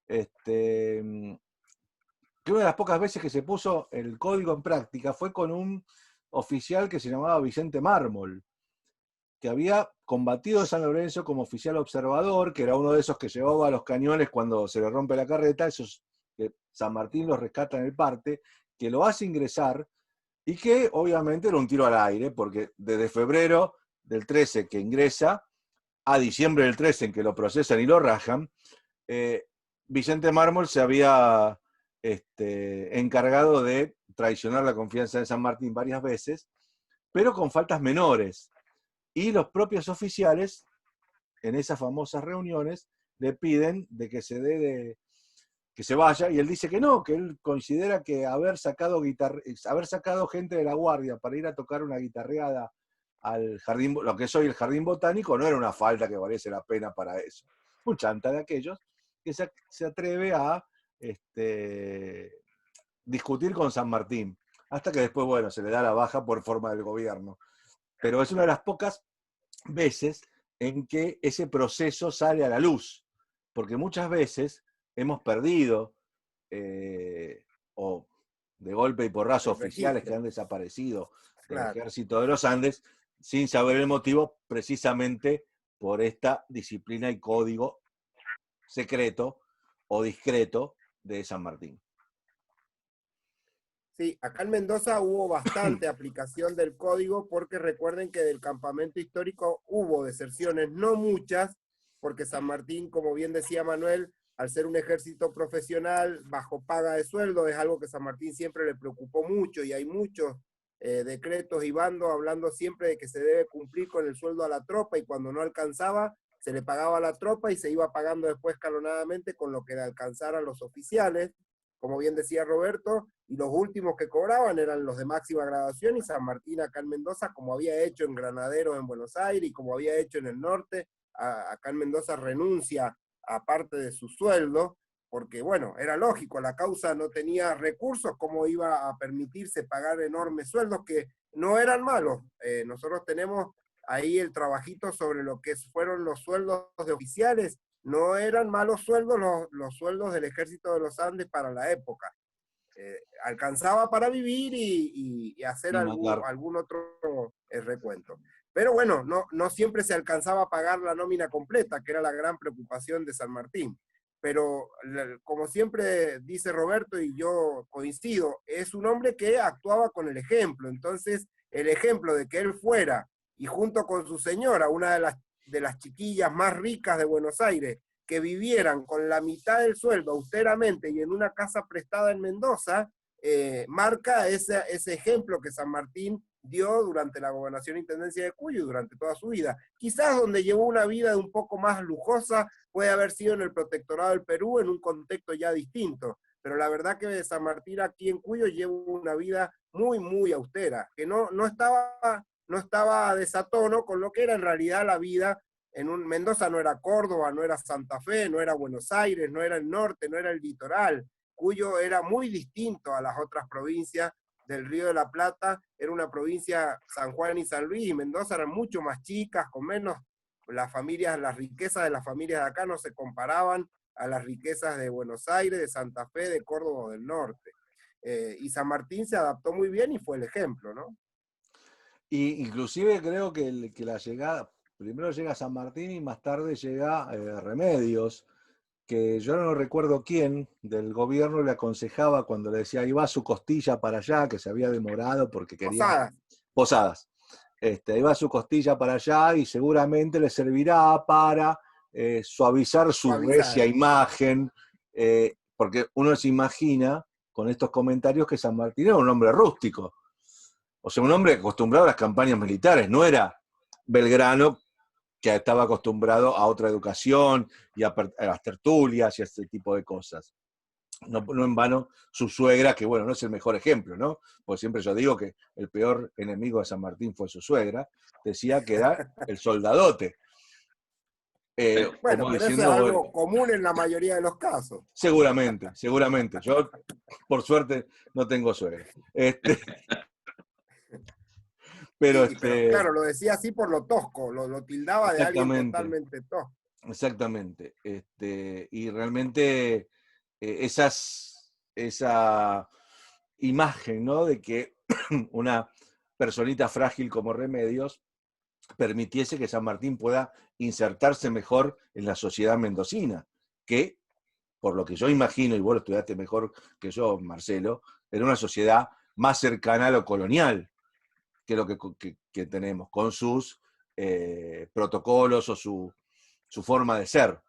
que una de las pocas veces que se puso el código en práctica fue con un oficial que se llamaba Vicente Mármol, que había combatido a San Lorenzo como oficial observador, que era uno de esos que llevaba los cañones cuando se le rompe la carreta, esos que San Martín los rescata en el parte, que lo hace ingresar, y que obviamente era un tiro al aire, porque desde febrero del 13 que ingresa a diciembre del 13 en que lo procesan y lo rajan, Vicente Mármol se había encargado de traicionar la confianza de San Martín varias veces, pero con faltas menores. Y los propios oficiales, en esas famosas reuniones, le piden de que que se vaya, y él dice que no, que él considera que haber sacado gente de la guardia para ir a tocar una guitarreada al jardín, lo que es hoy el jardín botánico, no era una falta que valiese la pena para eso. Un chanta de aquellos que se atreve a discutir con San Martín, hasta que después, bueno, se le da la baja por forma del gobierno. Pero es una de las pocas veces en que ese proceso sale a la luz, porque muchas veces hemos perdido o de golpe y porrazo oficiales que han desaparecido del Ejército de los Andes sin saber el motivo, precisamente por esta disciplina y código secreto o discreto de San Martín. Sí, acá en Mendoza hubo bastante aplicación del código, porque recuerden que del campamento histórico hubo deserciones, no muchas, porque San Martín, como bien decía Manuel, al ser un ejército profesional bajo paga de sueldo, es algo que San Martín siempre le preocupó mucho, y hay muchos decretos y bandos hablando siempre de que se debe cumplir con el sueldo a la tropa, y cuando no alcanzaba, se le pagaba a la tropa y se iba pagando después escalonadamente con lo que le alcanzara a los oficiales, como bien decía Roberto, y los últimos que cobraban eran los de máxima graduación, y San Martín acá en Mendoza, como había hecho en Granaderos en Buenos Aires y como había hecho en el norte, acá en Mendoza renuncia a parte de su sueldo, porque bueno, era lógico, la causa no tenía recursos, ¿cómo iba a permitirse pagar enormes sueldos que no eran malos? Nosotros tenemos ahí el trabajito sobre lo que fueron los sueldos de oficiales. No eran malos sueldos los sueldos del Ejército de los Andes para la época. Alcanzaba para vivir y hacer algún otro recuento. Pero bueno, no siempre se alcanzaba a pagar la nómina completa, que era la gran preocupación de San Martín. Pero como siempre dice Roberto, y yo coincido, es un hombre que actuaba con el ejemplo. Entonces, el ejemplo de que él fuera, y junto con su señora, una de las chiquillas más ricas de Buenos Aires, que vivieran con la mitad del sueldo austeramente y en una casa prestada en Mendoza, marca ese ejemplo que San Martín dio durante la gobernación e intendencia de Cuyo y durante toda su vida. Quizás donde llevó una vida un poco más lujosa puede haber sido en el Protectorado del Perú, en un contexto ya distinto, pero la verdad que San Martín aquí en Cuyo llevó una vida muy, muy austera, que no estaba desatono con lo que era en realidad la vida en Mendoza. No era Córdoba, no era Santa Fe, no era Buenos Aires, no era el norte, no era el litoral. Cuyo era muy distinto a las otras provincias del Río de la Plata. Era una provincia, San Juan y San Luis, y Mendoza eran mucho más chicas, con menos las riquezas de las familias de acá no se comparaban a las riquezas de Buenos Aires, de Santa Fe, de Córdoba o del norte. Y San Martín se adaptó muy bien y fue el ejemplo, ¿no? Y inclusive creo que la llegada, primero llega San Martín y más tarde llega Remedios, que yo no recuerdo quién del gobierno le aconsejaba cuando le decía, ahí va su costilla para allá, que se había demorado porque quería... Posadas. Ahí va su costilla para allá y seguramente le servirá para suavizar su recia imagen, porque uno se imagina con estos comentarios que San Martín era un hombre rústico. O sea, un hombre acostumbrado a las campañas militares, no era Belgrano, que estaba acostumbrado a otra educación y a las tertulias y a este tipo de cosas. No en vano su suegra, que bueno, no es el mejor ejemplo, ¿no? Porque siempre yo digo que el peor enemigo de San Martín fue su suegra, decía que era el soldadote. Bueno, como pero eso es diciendo, algo común en la mayoría de los casos. seguramente. Yo, por suerte, no tengo suegra. Pero, Pero claro, lo decía así por lo tosco, lo tildaba de alguien totalmente tosco. Exactamente. Y realmente esa imagen, ¿no? De que una personita frágil como Remedios permitiese que San Martín pueda insertarse mejor en la sociedad mendocina, que, por lo que yo imagino, y vos lo estudiaste mejor que yo, Marcelo, era una sociedad más cercana a lo colonial que lo que tenemos, con sus protocolos o su forma de ser.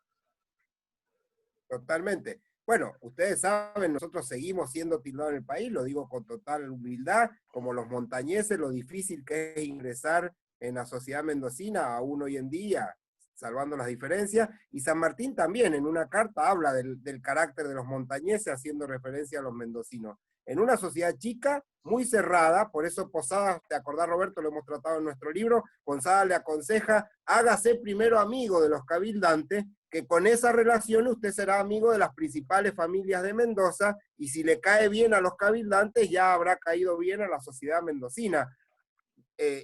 Totalmente. Bueno, ustedes saben, nosotros seguimos siendo tildados en el país, lo digo con total humildad, como los montañeses, lo difícil que es ingresar en la sociedad mendocina aún hoy en día, salvando las diferencias, y San Martín también en una carta habla del carácter de los montañeses, haciendo referencia a los mendocinos. En una sociedad chica, muy cerrada, por eso Posadas, te acordás Roberto, lo hemos tratado en nuestro libro, Posadas le aconseja, hágase primero amigo de los cabildantes, que con esa relación usted será amigo de las principales familias de Mendoza, y si le cae bien a los cabildantes, ya habrá caído bien a la sociedad mendocina.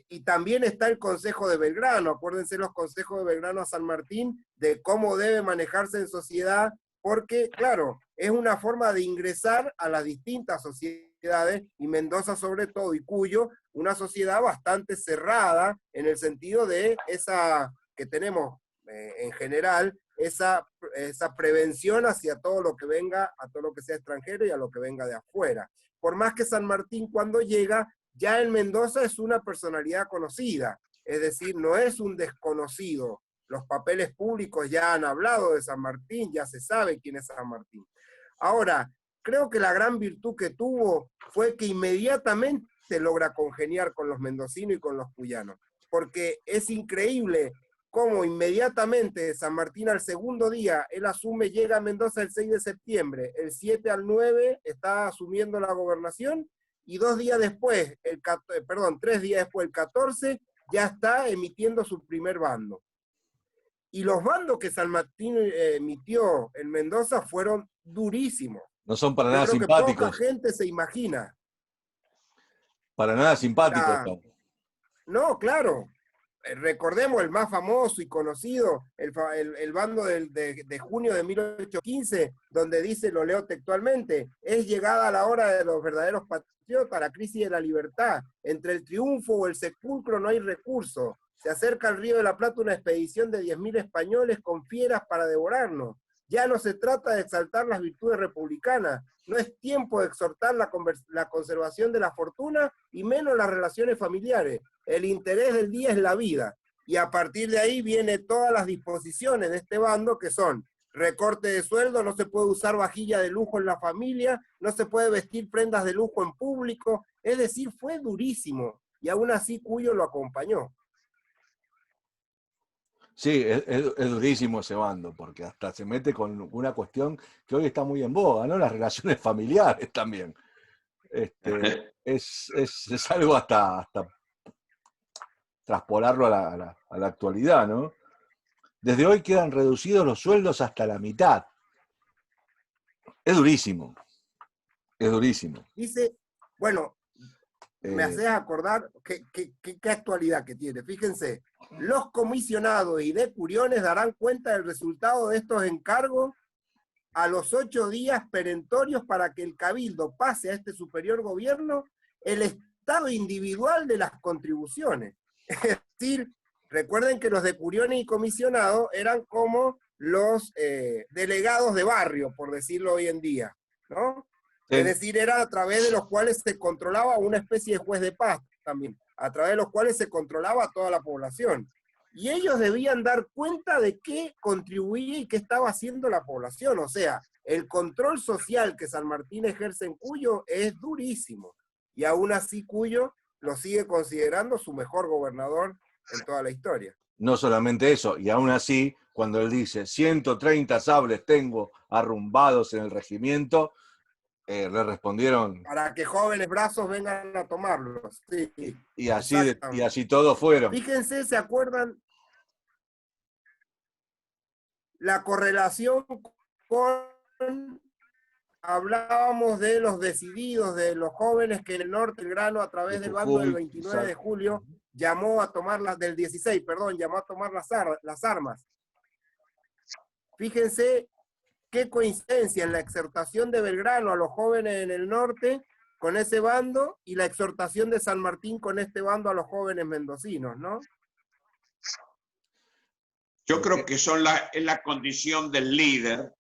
Y también está el Consejo de Belgrano, acuérdense los consejos de Belgrano a San Martín, de cómo debe manejarse en sociedad, porque, claro, es una forma de ingresar a las distintas sociedades, y Mendoza sobre todo, y Cuyo, una sociedad bastante cerrada, en el sentido de esa que tenemos en general, esa prevención hacia todo lo que venga, a todo lo que sea extranjero y a lo que venga de afuera. Por más que San Martín cuando llega, ya en Mendoza es una personalidad conocida, es decir, no es un desconocido. Los papeles públicos ya han hablado de San Martín, ya se sabe quién es San Martín. Ahora, creo que la gran virtud que tuvo fue que inmediatamente logra congeniar con los mendocinos y con los cuyanos, porque es increíble cómo inmediatamente San Martín al segundo día, él asume, llega a Mendoza el 6 de septiembre, el 7 al 9 está asumiendo la gobernación, y 2 días después, 3 días después, el 14, ya está emitiendo su primer bando. Y los bandos que San Martín emitió en Mendoza fueron durísimos. No son para nada simpáticos. Yo creo que poca gente se imagina. Para nada simpáticos. No, claro. Recordemos el más famoso y conocido, el bando de junio de 1815, donde dice, lo leo textualmente, es llegada la hora de los verdaderos patriotas, la crisis de la libertad. Entre el triunfo o el sepulcro no hay recurso. Se acerca al Río de la Plata una expedición de 10.000 españoles con fieras para devorarnos. Ya no se trata de exaltar las virtudes republicanas, no es tiempo de exhortar la conservación de la fortuna y menos las relaciones familiares. El interés del día es la vida. Y a partir de ahí vienen todas las disposiciones de este bando, que son recorte de sueldo, no se puede usar vajilla de lujo en la familia, no se puede vestir prendas de lujo en público. Es decir, fue durísimo. Y aún así Cuyo lo acompañó. Sí, es durísimo ese bando, porque hasta se mete con una cuestión que hoy está muy en boga, ¿no? Las relaciones familiares también. Es algo hasta traspolarlo a la actualidad, ¿no? Desde hoy quedan reducidos los sueldos hasta la mitad. Es durísimo. Es durísimo. Dice, bueno, me haces acordar qué actualidad que tiene. Fíjense, los comisionados y decuriones darán cuenta del resultado de estos encargos a los 8 días perentorios para que el cabildo pase a este superior gobierno el estado individual de las contribuciones. Es decir, recuerden que los decuriones y comisionados eran como los delegados de barrio, por decirlo hoy en día, ¿no? Sí. Es decir, era a través de los cuales se controlaba una especie de juez de paz también, a través de los cuales se controlaba a toda la población. Y ellos debían dar cuenta de qué contribuía y qué estaba haciendo la población. O sea, el control social que San Martín ejerce en Cuyo es durísimo. Y aún así Cuyo lo sigue considerando su mejor gobernador en toda la historia. No solamente eso, y aún así, cuando él dice 130 sables tengo arrumbados en el regimiento, le respondieron... Para que jóvenes brazos vengan a tomarlos. Sí, y así todos fueron. Fíjense, ¿se acuerdan la correlación con... Hablábamos de los decididos, de los jóvenes que en el norte el Grano, a través del bando del 29 de julio, llamó a tomar del 16, perdón, llamó a tomar las armas. Fíjense qué coincidencia en la exhortación de Belgrano a los jóvenes en el norte con ese bando y la exhortación de San Martín con este bando a los jóvenes mendocinos, ¿no? Yo creo que es la condición del líder,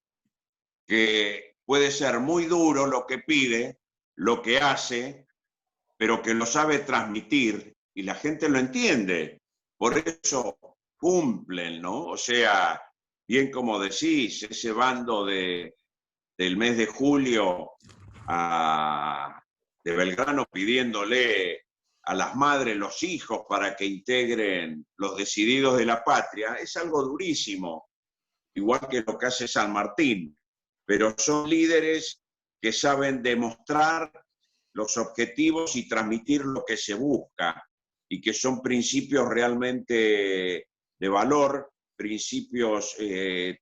que puede ser muy duro lo que pide, lo que hace, pero que lo sabe transmitir y la gente lo entiende. Por eso cumplen, ¿no? O sea, bien como decís, ese bando del mes de julio de Belgrano pidiéndole a las madres, los hijos, para que integren los decididos de la patria, es algo durísimo, igual que lo que hace San Martín. Pero son líderes que saben demostrar los objetivos y transmitir lo que se busca, y que son principios realmente de valor, principios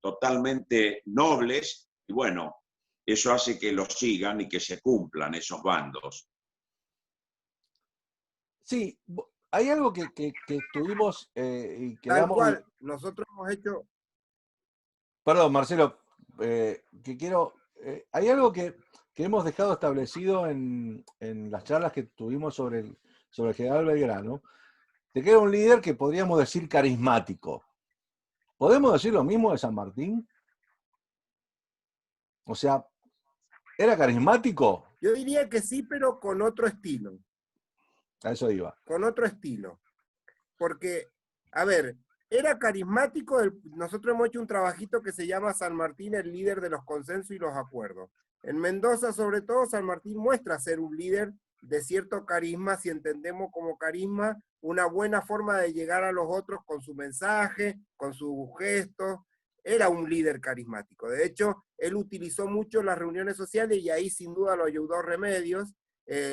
totalmente nobles, y bueno, eso hace que los sigan y que se cumplan esos bandos. Sí, hay algo que tuvimos y tal cual, nosotros hemos hecho... Perdón, Marcelo, hay algo que hemos dejado establecido en las charlas que tuvimos sobre el general Belgrano, de que era un líder que podríamos decir carismático. ¿Podemos decir lo mismo de San Martín? O sea, ¿era carismático? Yo diría que sí, pero con otro estilo. A eso iba. Con otro estilo. Porque, a ver, era carismático, nosotros hemos hecho un trabajito que se llama San Martín, el líder de los consensos y los acuerdos. En Mendoza, sobre todo, San Martín muestra ser un líder de cierto carisma, si entendemos como carisma, una buena forma de llegar a los otros con su mensaje, con sus gestos. Era un líder carismático. De hecho, él utilizó mucho las reuniones sociales y ahí sin duda lo ayudó Remedios,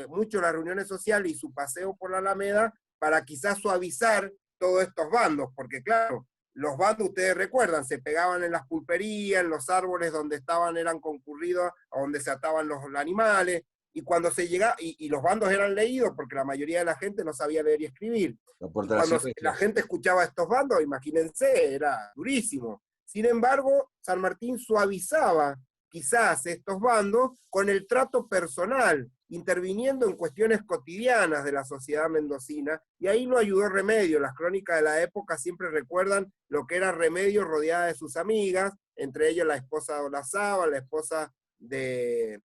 mucho las reuniones sociales y su paseo por la Alameda para quizás suavizar todos estos bandos, porque claro, los bandos, ustedes recuerdan, se pegaban en las pulperías, en los árboles donde eran concurridos, a donde se ataban los animales, y cuando se llegaba, y los bandos eran leídos, porque la mayoría de la gente no sabía leer y escribir. Y cuando la gente escuchaba estos bandos, imagínense, era durísimo. Sin embargo, San Martín suavizaba quizás estos bandos con el trato personal, interviniendo en cuestiones cotidianas de la sociedad mendocina, y ahí lo ayudó Remedios. Las crónicas de la época siempre recuerdan lo que era Remedios rodeada de sus amigas, entre ellas la esposa de Olazábal, la esposa se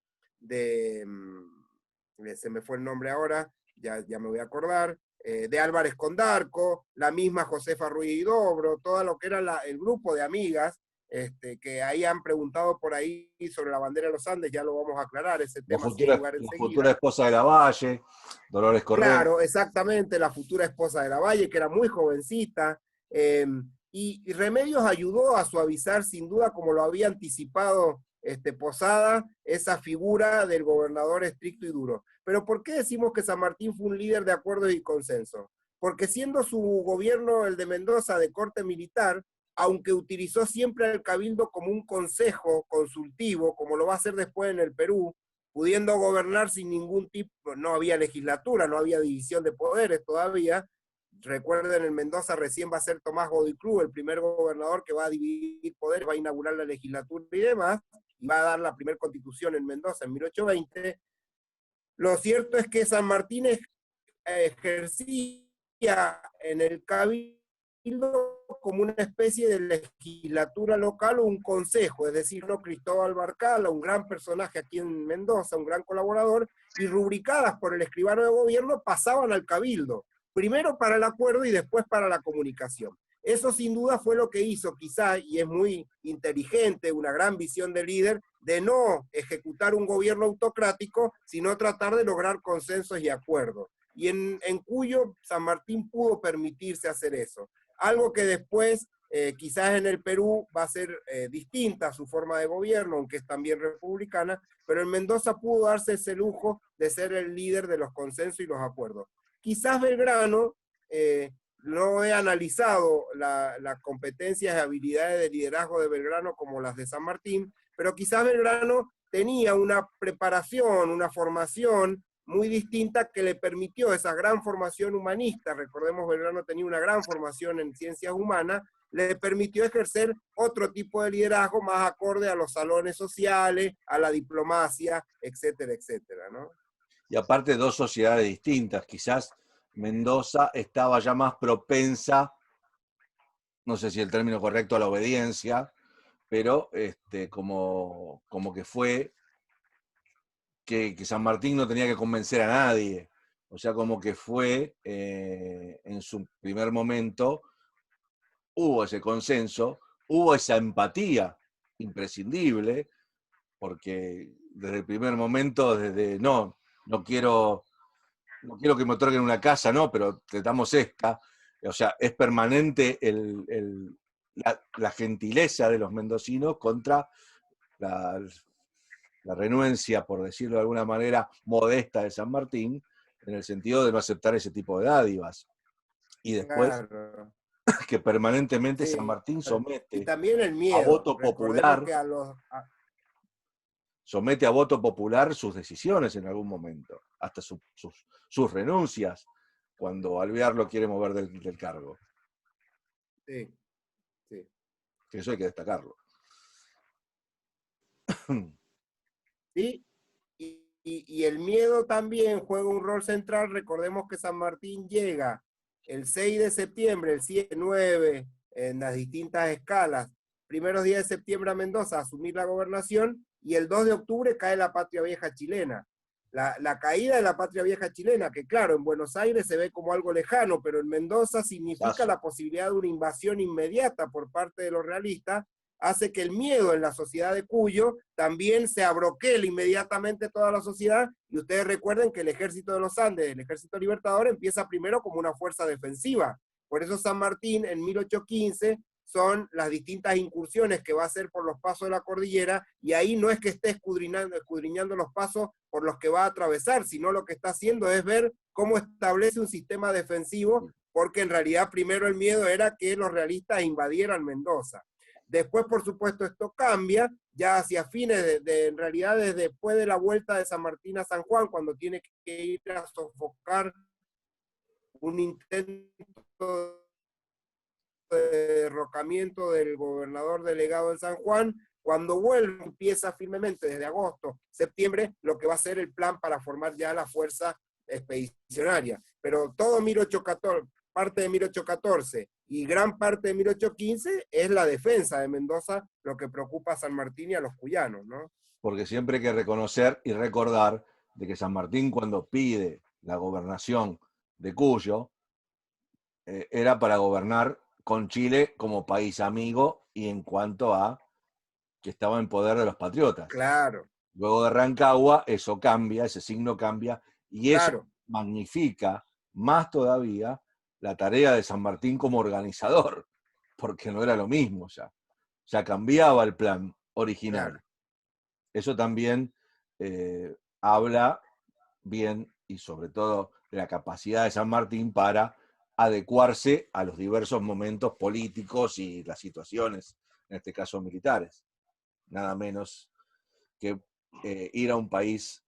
me fue el nombre ahora, ya me voy a acordar, de Álvarez Condarco, la misma Josefa Ruiz y Dobro, todo lo que era el grupo de amigas, que ahí han preguntado por ahí sobre la bandera de los Andes, ya lo vamos a aclarar, ese tema. La futura esposa de Lavalle, Dolores Correa. Claro, exactamente, la futura esposa de Lavalle, que era muy jovencita, y Remedios ayudó a suavizar, sin duda, como lo había anticipado Posada, esa figura del gobernador estricto y duro. Pero ¿por qué decimos que San Martín fue un líder de acuerdos y consenso? Porque siendo su gobierno, el de Mendoza, de corte militar, aunque utilizó siempre al cabildo como un consejo consultivo, como lo va a hacer después en el Perú, pudiendo gobernar sin ningún tipo, no había legislatura, no había división de poderes todavía. Recuerden, en Mendoza recién va a ser Tomás Godoy Cruz, el primer gobernador que va a dividir poderes, va a inaugurar la legislatura y demás, y va a dar la primera constitución en Mendoza en 1820. Lo cierto es que San Martín ejercía en el cabildo como una especie de legislatura local o un consejo, es decir, no Cristóbal Barcala, un gran personaje aquí en Mendoza, un gran colaborador, y rubricadas por el escribano de gobierno pasaban al cabildo, primero para el acuerdo y después para la comunicación. Eso sin duda fue lo que hizo quizá, y es muy inteligente, una gran visión de líder, de no ejecutar un gobierno autocrático, sino tratar de lograr consensos y acuerdos. y en Cuyo San Martín pudo permitirse hacer eso. Algo que después, quizás en el Perú va a ser distinta su forma de gobierno, aunque es también republicana, pero en Mendoza pudo darse ese lujo de ser el líder de los consensos y los acuerdos. Quizás Belgrano, no he analizado las competencias y habilidades de liderazgo de Belgrano como las de San Martín, pero quizás Belgrano tenía una preparación, una formación muy distinta que le permitió esa gran formación humanista. Recordemos, Belgrano tenía una gran formación en ciencias humanas, le permitió ejercer otro tipo de liderazgo más acorde a los salones sociales, a la diplomacia, etcétera, etcétera, ¿no? Y aparte, dos sociedades distintas. Quizás Mendoza estaba ya más propensa, no sé si el término correcto, a la obediencia, pero como que fue que San Martín no tenía que convencer a nadie. O sea, como que fue, en su primer momento, hubo ese consenso, hubo esa empatía imprescindible, porque desde el primer momento, no quiero que me otorguen una casa, no, pero te damos esta. O sea, es permanente la gentileza de los mendocinos contra la renuencia, por decirlo de alguna manera, modesta de San Martín, en el sentido de no aceptar ese tipo de dádivas. Y después, claro, que permanentemente sí. San Martín Y somete también el a miedo. voto Recordemos popular, que somete a voto popular sus decisiones en algún momento, hasta sus renuncias, cuando Alvear lo quiere mover del cargo. sí, sí. Que eso hay que destacarlo. ¿Sí? Y el miedo también juega un rol central. Recordemos que San Martín llega el 6 de septiembre, el 7, 9, en las distintas escalas, primeros días de septiembre a Mendoza a asumir la gobernación, y el 2 de octubre cae la Patria Vieja chilena. La caída de la Patria Vieja chilena, que claro, en Buenos Aires se ve como algo lejano, pero en Mendoza significa la posibilidad de una invasión inmediata por parte de los realistas, hace que el miedo en la sociedad de Cuyo también se abroquele inmediatamente toda la sociedad, y ustedes recuerden que el ejército de los Andes, el ejército libertador, empieza primero como una fuerza defensiva. Por eso San Martín en 1815 son las distintas incursiones que va a hacer por los pasos de la cordillera, y ahí no es que esté escudriñando los pasos por los que va a atravesar, sino lo que está haciendo es ver cómo establece un sistema defensivo, porque en realidad primero el miedo era que los realistas invadieran Mendoza. Después, por supuesto, esto cambia, ya hacia fines en realidad desde después de la vuelta de San Martín a San Juan, cuando tiene que ir a sofocar un intento de derrocamiento del gobernador delegado en San Juan. Cuando vuelve, empieza firmemente desde agosto, septiembre, lo que va a ser el plan para formar ya la fuerza expedicionaria. Pero todo 1814, parte de 1814 y gran parte de 1815 es la defensa de Mendoza lo que preocupa a San Martín y a los cuyanos, ¿no? Porque siempre hay que reconocer y recordar de que San Martín, cuando pide la gobernación de Cuyo, era para gobernar con Chile como país amigo, y en cuanto a que estaba en poder de los patriotas. Claro. Luego de Rancagua, eso cambia, ese signo cambia, y eso magnifica más todavía la tarea de San Martín como organizador, porque no era lo mismo ya cambiaba el plan original. Claro. Eso también habla bien, y sobre todo, de la capacidad de San Martín para adecuarse a los diversos momentos políticos y las situaciones, en este caso militares. Nada menos que ir a un país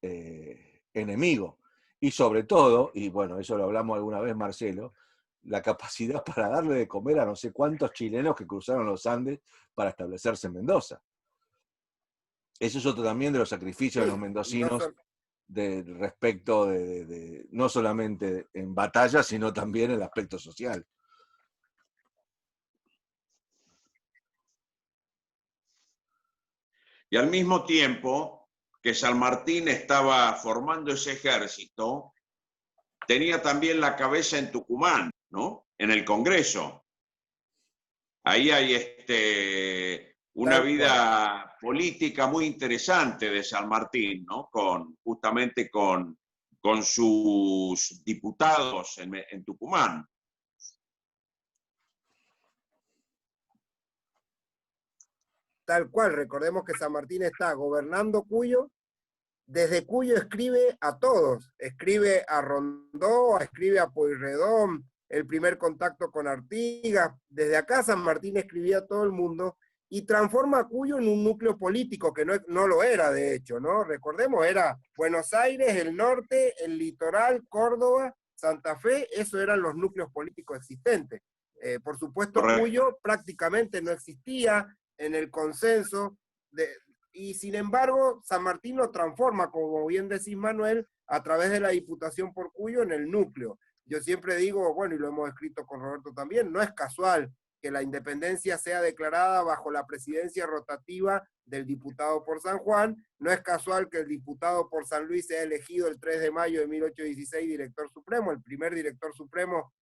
enemigo. Y sobre todo, y bueno, eso lo hablamos alguna vez, Marcelo, la capacidad para darle de comer a no sé cuántos chilenos que cruzaron los Andes para establecerse en Mendoza. Eso es otro también de los sacrificios de los mendocinos respecto de no solamente en batalla, sino también en el aspecto social. Y al mismo tiempo que San Martín estaba formando ese ejército, tenía también la cabeza en Tucumán, ¿no? En el Congreso. Ahí hay una vida política muy interesante de San Martín, ¿no? Justamente con con sus diputados en Tucumán. Tal cual, recordemos que San Martín está gobernando Cuyo. Desde Cuyo escribe a todos, escribe a Rondó, escribe a Pueyrredón, el primer contacto con Artigas. Desde acá San Martín escribía a todo el mundo y transforma a Cuyo en un núcleo político que no lo era, de hecho, ¿no? Recordemos, era Buenos Aires, el norte, el litoral, Córdoba, Santa Fe, esos eran los núcleos políticos existentes. Por supuesto, Correcto. Cuyo prácticamente no existía en el consenso y sin embargo, San Martín lo transforma, como bien decís Manuel, a través de la Diputación por Cuyo en el núcleo. Yo siempre digo, bueno, y lo hemos escrito con Roberto también, no es casual que la independencia sea declarada bajo la presidencia rotativa del diputado por San Juan, no es casual que el diputado por San Luis sea elegido el 3 de mayo de 1816 director supremo, el primer director supremo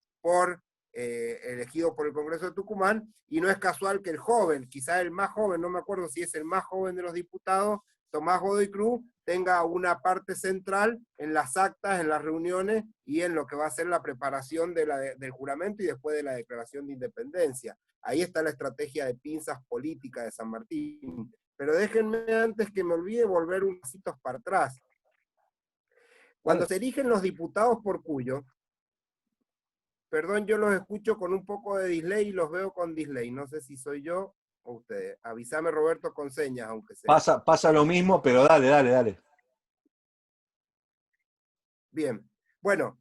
elegido por el Congreso de Tucumán, y no es casual que el joven, quizá el más joven, no me acuerdo si es el más joven de los diputados, Tomás Godoy Cruz, tenga una parte central en las actas, en las reuniones y en lo que va a ser la preparación del juramento y después de la declaración de independencia. Ahí está la estrategia de pinzas política de San Martín. Pero déjenme, antes que me olvide, volver unos pasitos para atrás. Cuando se eligen los diputados por Cuyo, perdón, yo los escucho con un poco de delay y los veo con delay. No sé si soy yo o ustedes. Avísame, Roberto, con señas, aunque sea. Pasa lo mismo, pero dale. Bien. Bueno,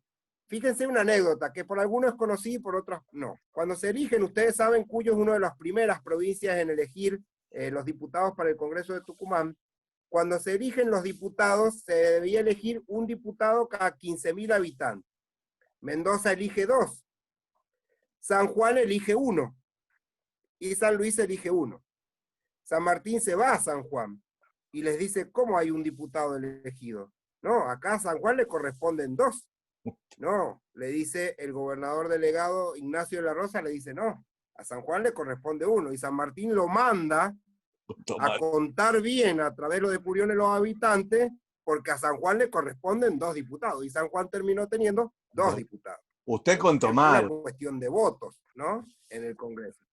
fíjense una anécdota que por algunos conocí y por otros no. Cuando se eligen, ustedes saben, Cuyo es una de las primeras provincias en elegir los diputados para el Congreso de Tucumán. Cuando se eligen los diputados, se debía elegir un diputado cada 15.000 habitantes. Mendoza elige 2. San Juan elige 1. Y San Luis elige 1. San Martín se va a San Juan y les dice, ¿cómo hay un diputado elegido? No, acá a San Juan le corresponden 2. No, le dice el gobernador delegado Ignacio de la Rosa, le dice, no, a San Juan le corresponde 1. Y San Martín lo manda a contar bien a través de los depuriones los habitantes, porque a San Juan le corresponden 2 diputados. Y San Juan terminó teniendo 2 diputados. Usted contó mal. Es una cuestión de votos, ¿no? En el Congreso.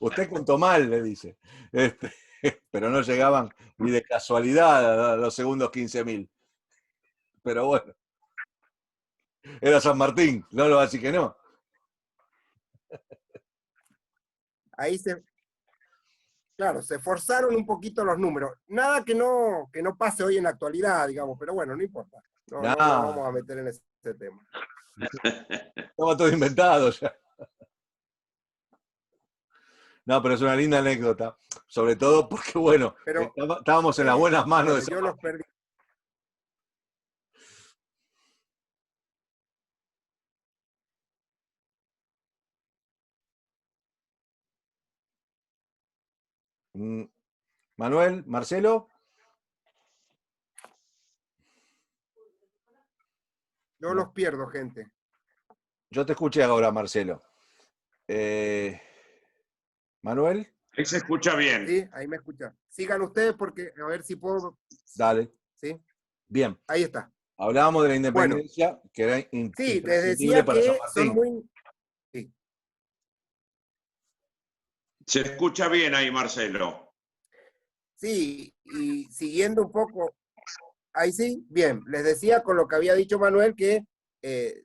Usted contó mal, le dice. Pero no llegaban ni de casualidad a los segundos 15.000. Pero bueno. Era San Martín, no lo va a decir que no. Ahí claro, se forzaron un poquito los números. Nada que no pase hoy en la actualidad, digamos, pero bueno, no importa. No vamos a meter en ese tema. Estaba todo inventado ya. No, pero es una linda anécdota. Sobre todo porque, bueno, estábamos en las buenas manos de San Martín. Yo los perdí. Manuel, Marcelo. Yo los pierdo, gente. Yo te escuché ahora, Marcelo. ¿Manuel? Ahí se escucha bien. Sí, ahí me escucha. Sigan ustedes porque a ver si puedo. Dale. ¿Sí? Bien. Ahí está. Hablábamos de la independencia, que era sí, les decía para que San Martín. son muy... Sí. Se escucha bien ahí, Marcelo. Sí, y siguiendo un poco, ahí sí, bien, les decía con lo que había dicho Manuel que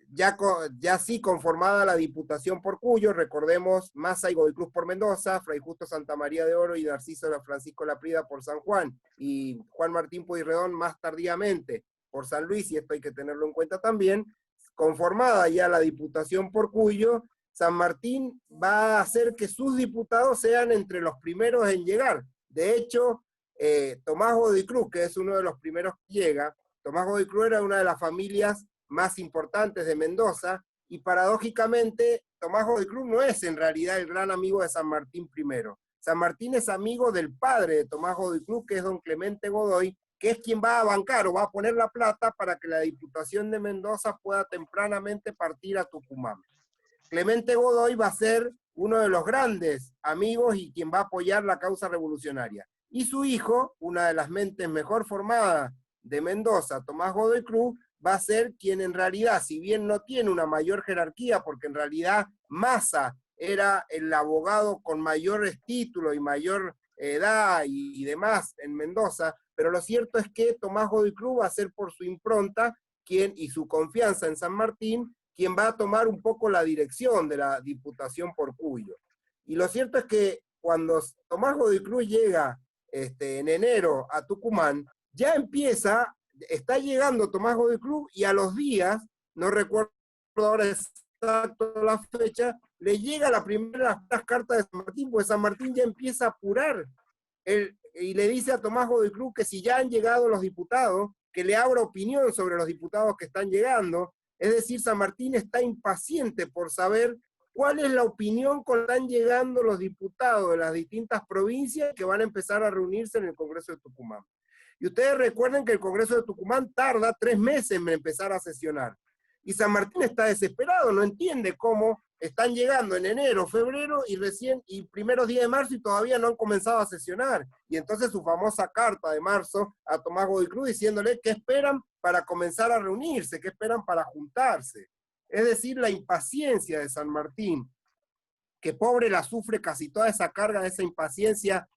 ya sí conformada la Diputación por Cuyo, recordemos Massa y Godoy Cruz por Mendoza, Fray Justo Santa María de Oro y Narciso Francisco Laprida por San Juan, y Juan Martín Pueyrredón más tardíamente por San Luis, y esto hay que tenerlo en cuenta también. Conformada ya la Diputación por Cuyo, San Martín va a hacer que sus diputados sean entre los primeros en llegar. De hecho, Tomás Godoy Cruz, que es uno de los primeros que llega, Tomás Godoy Cruz era una de las familias más importantes de Mendoza, y paradójicamente Tomás Godoy Cruz no es en realidad el gran amigo de San Martín I. San Martín es amigo del padre de Tomás Godoy Cruz, que es don Clemente Godoy, que es quien va a bancar o va a poner la plata para que la Diputación de Mendoza pueda tempranamente partir a Tucumán. Clemente Godoy va a ser uno de los grandes amigos y quien va a apoyar la causa revolucionaria. Y su hijo, una de las mentes mejor formadas de Mendoza, Tomás Godoy Cruz, va a ser quien en realidad, si bien no tiene una mayor jerarquía, porque en realidad Massa era el abogado con mayores títulos y mayor edad y demás en Mendoza, pero lo cierto es que Tomás Godoy Cruz va a ser por su impronta y su confianza en San Martín, quien va a tomar un poco la dirección de la Diputación por Cuyo. Y lo cierto es que cuando Tomás Godoy Cruz llega en enero a Tucumán, ya está llegando Tomás Godoy Cruz y a los días, no recuerdo ahora exacto la fecha, le llega la primera carta de San Martín, porque San Martín ya empieza a apurar y le dice a Tomás Godoy Cruz que si ya han llegado los diputados, que le abra opinión sobre los diputados que están llegando. Es decir, San Martín está impaciente por saber cuál es la opinión con la que están llegando los diputados de las distintas provincias que van a empezar a reunirse en el Congreso de Tucumán. Y ustedes recuerden que el Congreso de Tucumán tarda 3 meses en empezar a sesionar. Y San Martín está desesperado, no entiende cómo están llegando en enero, febrero y primeros días de marzo y todavía no han comenzado a sesionar. Y entonces su famosa carta de marzo a Tomás Godoy Cruz diciéndole qué esperan para comenzar a reunirse, qué esperan para juntarse. Es decir, la impaciencia de San Martín, que pobre la sufre casi toda esa carga de esa impaciencia.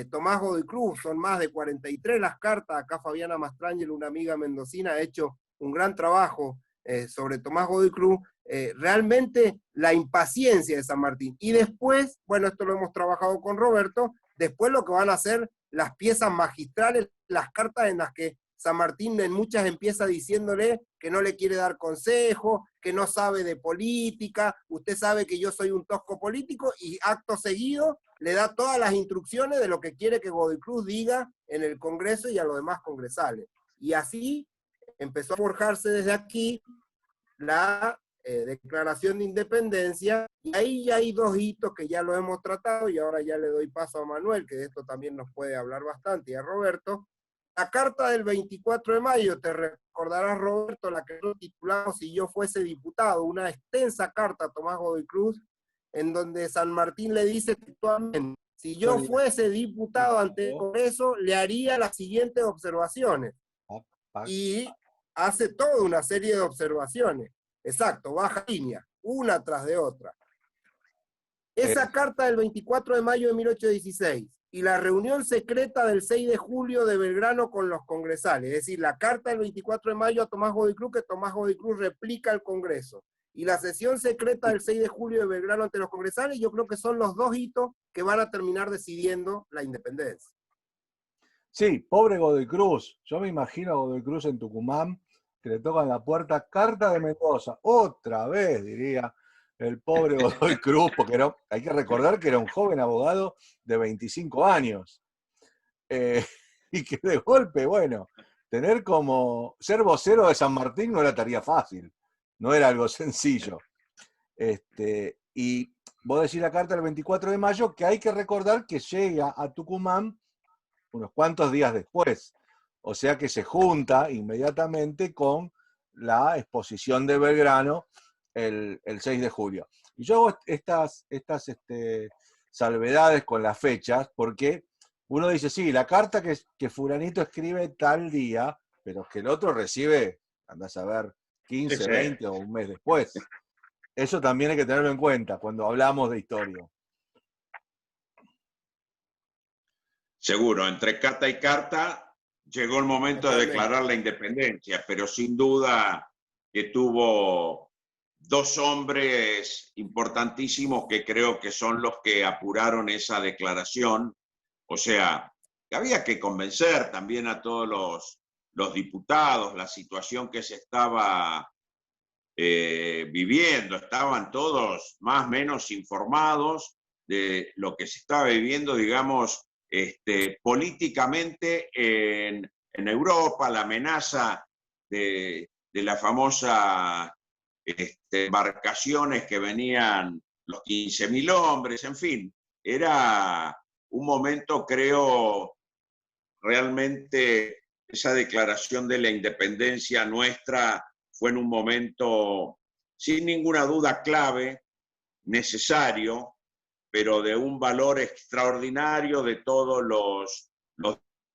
Tomás Godoy Cruz, son más de 43 las cartas. Acá Fabiana Mastrangelo, una amiga mendocina, ha hecho un gran trabajo sobre Tomás Godoy Cruz. Realmente la impaciencia de San Martín. Y después, bueno, esto lo hemos trabajado con Roberto, después lo que van a hacer las piezas magistrales, las cartas en las que San Martín en muchas empieza diciéndole que no le quiere dar consejo, que no sabe de política, usted sabe que yo soy un tosco político, y acto seguido le da todas las instrucciones de lo que quiere que Godoy Cruz diga en el Congreso y a los demás congresales. Y así empezó a forjarse desde aquí la declaración de independencia, y ahí ya hay 2 hitos que ya lo hemos tratado, y ahora ya le doy paso a Manuel, que de esto también nos puede hablar bastante, y a Roberto. La carta del 24 de mayo, te recordarás, Roberto, la que titulamos Si yo fuese diputado, una extensa carta a Tomás Godoy Cruz, en donde San Martín le dice textualmente: si yo fuese diputado ante el Congreso, le haría las siguientes observaciones. Y hace toda una serie de observaciones. Exacto, baja línea, una tras de otra. Esa carta del 24 de mayo de 1816 y la reunión secreta del 6 de julio de Belgrano con los congresales, es decir, la carta del 24 de mayo a Tomás Godoy Cruz, que Tomás Godoy Cruz replica al Congreso, y la sesión secreta del 6 de julio de Belgrano ante los congresales, yo creo que son los 2 hitos que van a terminar decidiendo la independencia. Sí, pobre Godoy Cruz. Yo me imagino a Godoy Cruz en Tucumán, que le tocan la puerta, carta de Mendoza, otra vez, diría el pobre Godoy Cruz, porque hay que recordar que era un joven abogado de 25 años. Y que de golpe, bueno, tener como ser vocero de San Martín no era tarea fácil, no era algo sencillo. Y vos decís la carta del 24 de mayo, que hay que recordar que llega a Tucumán unos cuantos días después, o sea que se junta inmediatamente con la exposición de Belgrano el 6 de julio. Y yo hago estas salvedades con las fechas, porque uno dice, sí, la carta que fulanito escribe tal día, pero que el otro recibe, andás a ver, 15, 20 o un mes después. Eso también hay que tenerlo en cuenta cuando hablamos de historia. Seguro, entre carta y carta llegó el momento de declarar la independencia, pero sin duda que tuvo 2 hombres importantísimos que creo que son los que apuraron esa declaración. O sea, que había que convencer también a todos los diputados, la situación que se estaba viviendo, estaban todos más o menos informados de lo que se estaba viviendo, digamos, políticamente en Europa, la amenaza de la famosa embarcaciones que venían los 15.000 hombres, en fin, era un momento, creo, realmente esa declaración de la independencia nuestra fue en un momento, sin ninguna duda, clave, necesario, pero de un valor extraordinario de todos los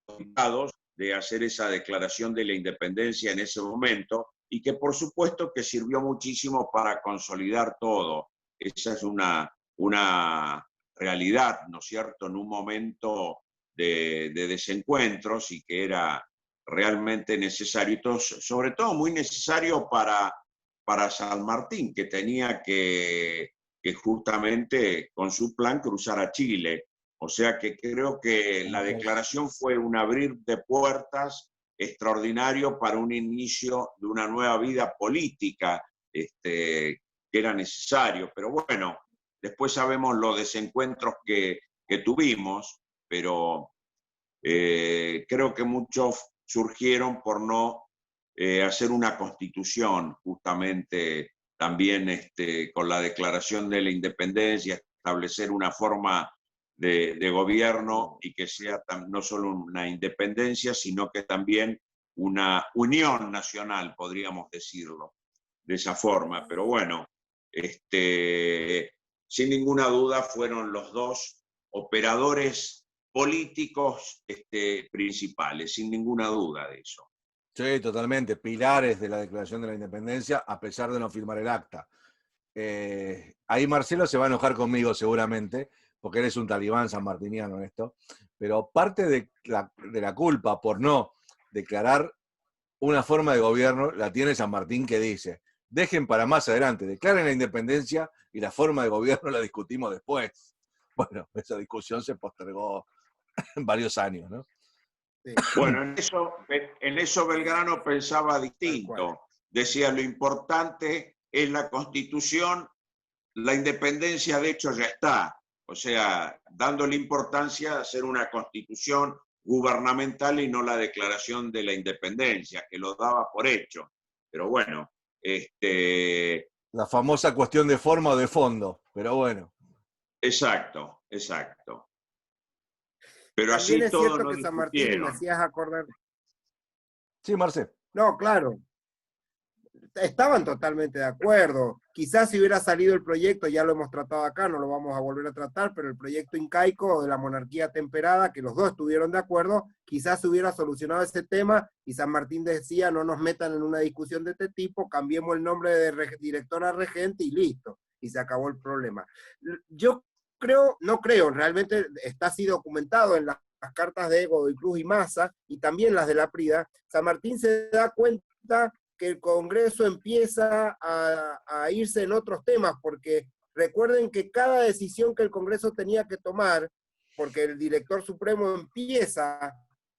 diputados de hacer esa declaración de la independencia en ese momento, y que por supuesto que sirvió muchísimo para consolidar todo. Esa es una realidad, ¿no es cierto?, en un momento de desencuentros y que era realmente necesario, y todo, sobre todo muy necesario para San Martín, que tenía que justamente con su plan cruzar a Chile. O sea que creo que la declaración fue un abrir de puertas extraordinario para un inicio de una nueva vida política que era necesario. Pero bueno, después sabemos los desencuentros que tuvimos, pero creo que muchos surgieron por no hacer una constitución, justamente también con la declaración de la independencia, establecer una forma de gobierno y que sea no solo una independencia, sino que también una unión nacional, podríamos decirlo de esa forma. Pero bueno, sin ninguna duda fueron los dos operadores políticos principales, sin ninguna duda de eso. Sí, totalmente. Pilares de la Declaración de la Independencia, a pesar de no firmar el acta. Ahí Marcelo se va a enojar conmigo seguramente, porque él es un talibán sanmartiniano en esto, pero parte de la culpa por no declarar una forma de gobierno la tiene San Martín, que dice: dejen para más adelante, declaren la independencia y la forma de gobierno la discutimos después. Bueno, esa discusión se postergó varios años, ¿no? Sí. Bueno, en eso Belgrano pensaba distinto. Decía, lo importante es la Constitución, la independencia de hecho ya está. O sea, dándole importancia a hacer una Constitución gubernamental y no la declaración de la independencia, que lo daba por hecho. Pero bueno, la famosa cuestión de forma o de fondo, pero bueno. Exacto, exacto. Pero también así es todo cierto no que San Martín, me hacías acordar. Sí, Marce. No, claro. Estaban totalmente de acuerdo. Quizás si hubiera salido el proyecto, ya lo hemos tratado acá, no lo vamos a volver a tratar, pero el proyecto incaico de la monarquía temperada, que los dos estuvieron de acuerdo, quizás se hubiera solucionado ese tema y San Martín decía, no nos metan en una discusión de este tipo, cambiemos el nombre de director a regente y listo, y se acabó el problema. Yo no creo, realmente está así documentado en las cartas de Godoy Cruz y Maza, y también las de la Prida. San Martín se da cuenta que el Congreso empieza a irse en otros temas, porque recuerden que cada decisión que el Congreso tenía que tomar, porque el director supremo empieza,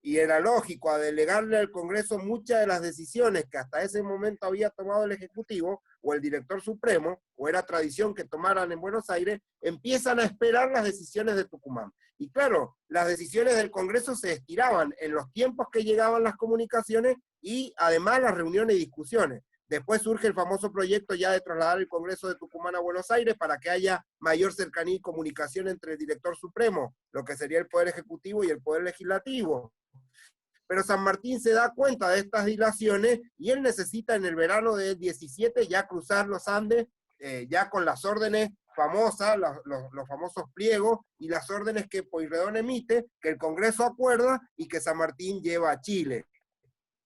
y era lógico, a delegarle al Congreso muchas de las decisiones que hasta ese momento había tomado el Ejecutivo, o el director supremo, o era tradición que tomaran en Buenos Aires, empiezan a esperar las decisiones de Tucumán. Y claro, las decisiones del Congreso se estiraban en los tiempos que llegaban las comunicaciones y además las reuniones y discusiones. Después surge el famoso proyecto ya de trasladar el Congreso de Tucumán a Buenos Aires para que haya mayor cercanía y comunicación entre el director supremo, lo que sería el Poder Ejecutivo y el Poder Legislativo. Pero San Martín se da cuenta de estas dilaciones y él necesita en el verano del 17 ya cruzar los Andes, ya con las órdenes famosas, los famosos pliegos y las órdenes que Pueyrredón emite, que el Congreso acuerda y que San Martín lleva a Chile.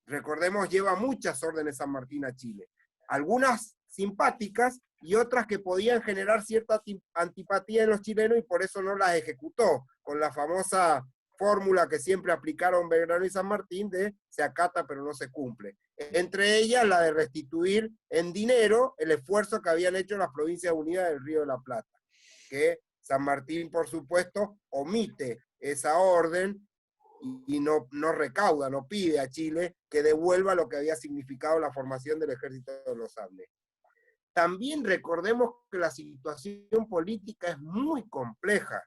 Recordemos, lleva muchas órdenes San Martín a Chile. Algunas simpáticas y otras que podían generar cierta antipatía en los chilenos y por eso no las ejecutó, con la famosa fórmula que siempre aplicaron Belgrano y San Martín de se acata pero no se cumple. Entre ellas la de restituir en dinero el esfuerzo que habían hecho las Provincias Unidas del Río de la Plata, que San Martín, por supuesto, omite esa orden y no recauda, no pide a Chile que devuelva lo que había significado la formación del Ejército de los Andes. También recordemos que la situación política es muy compleja.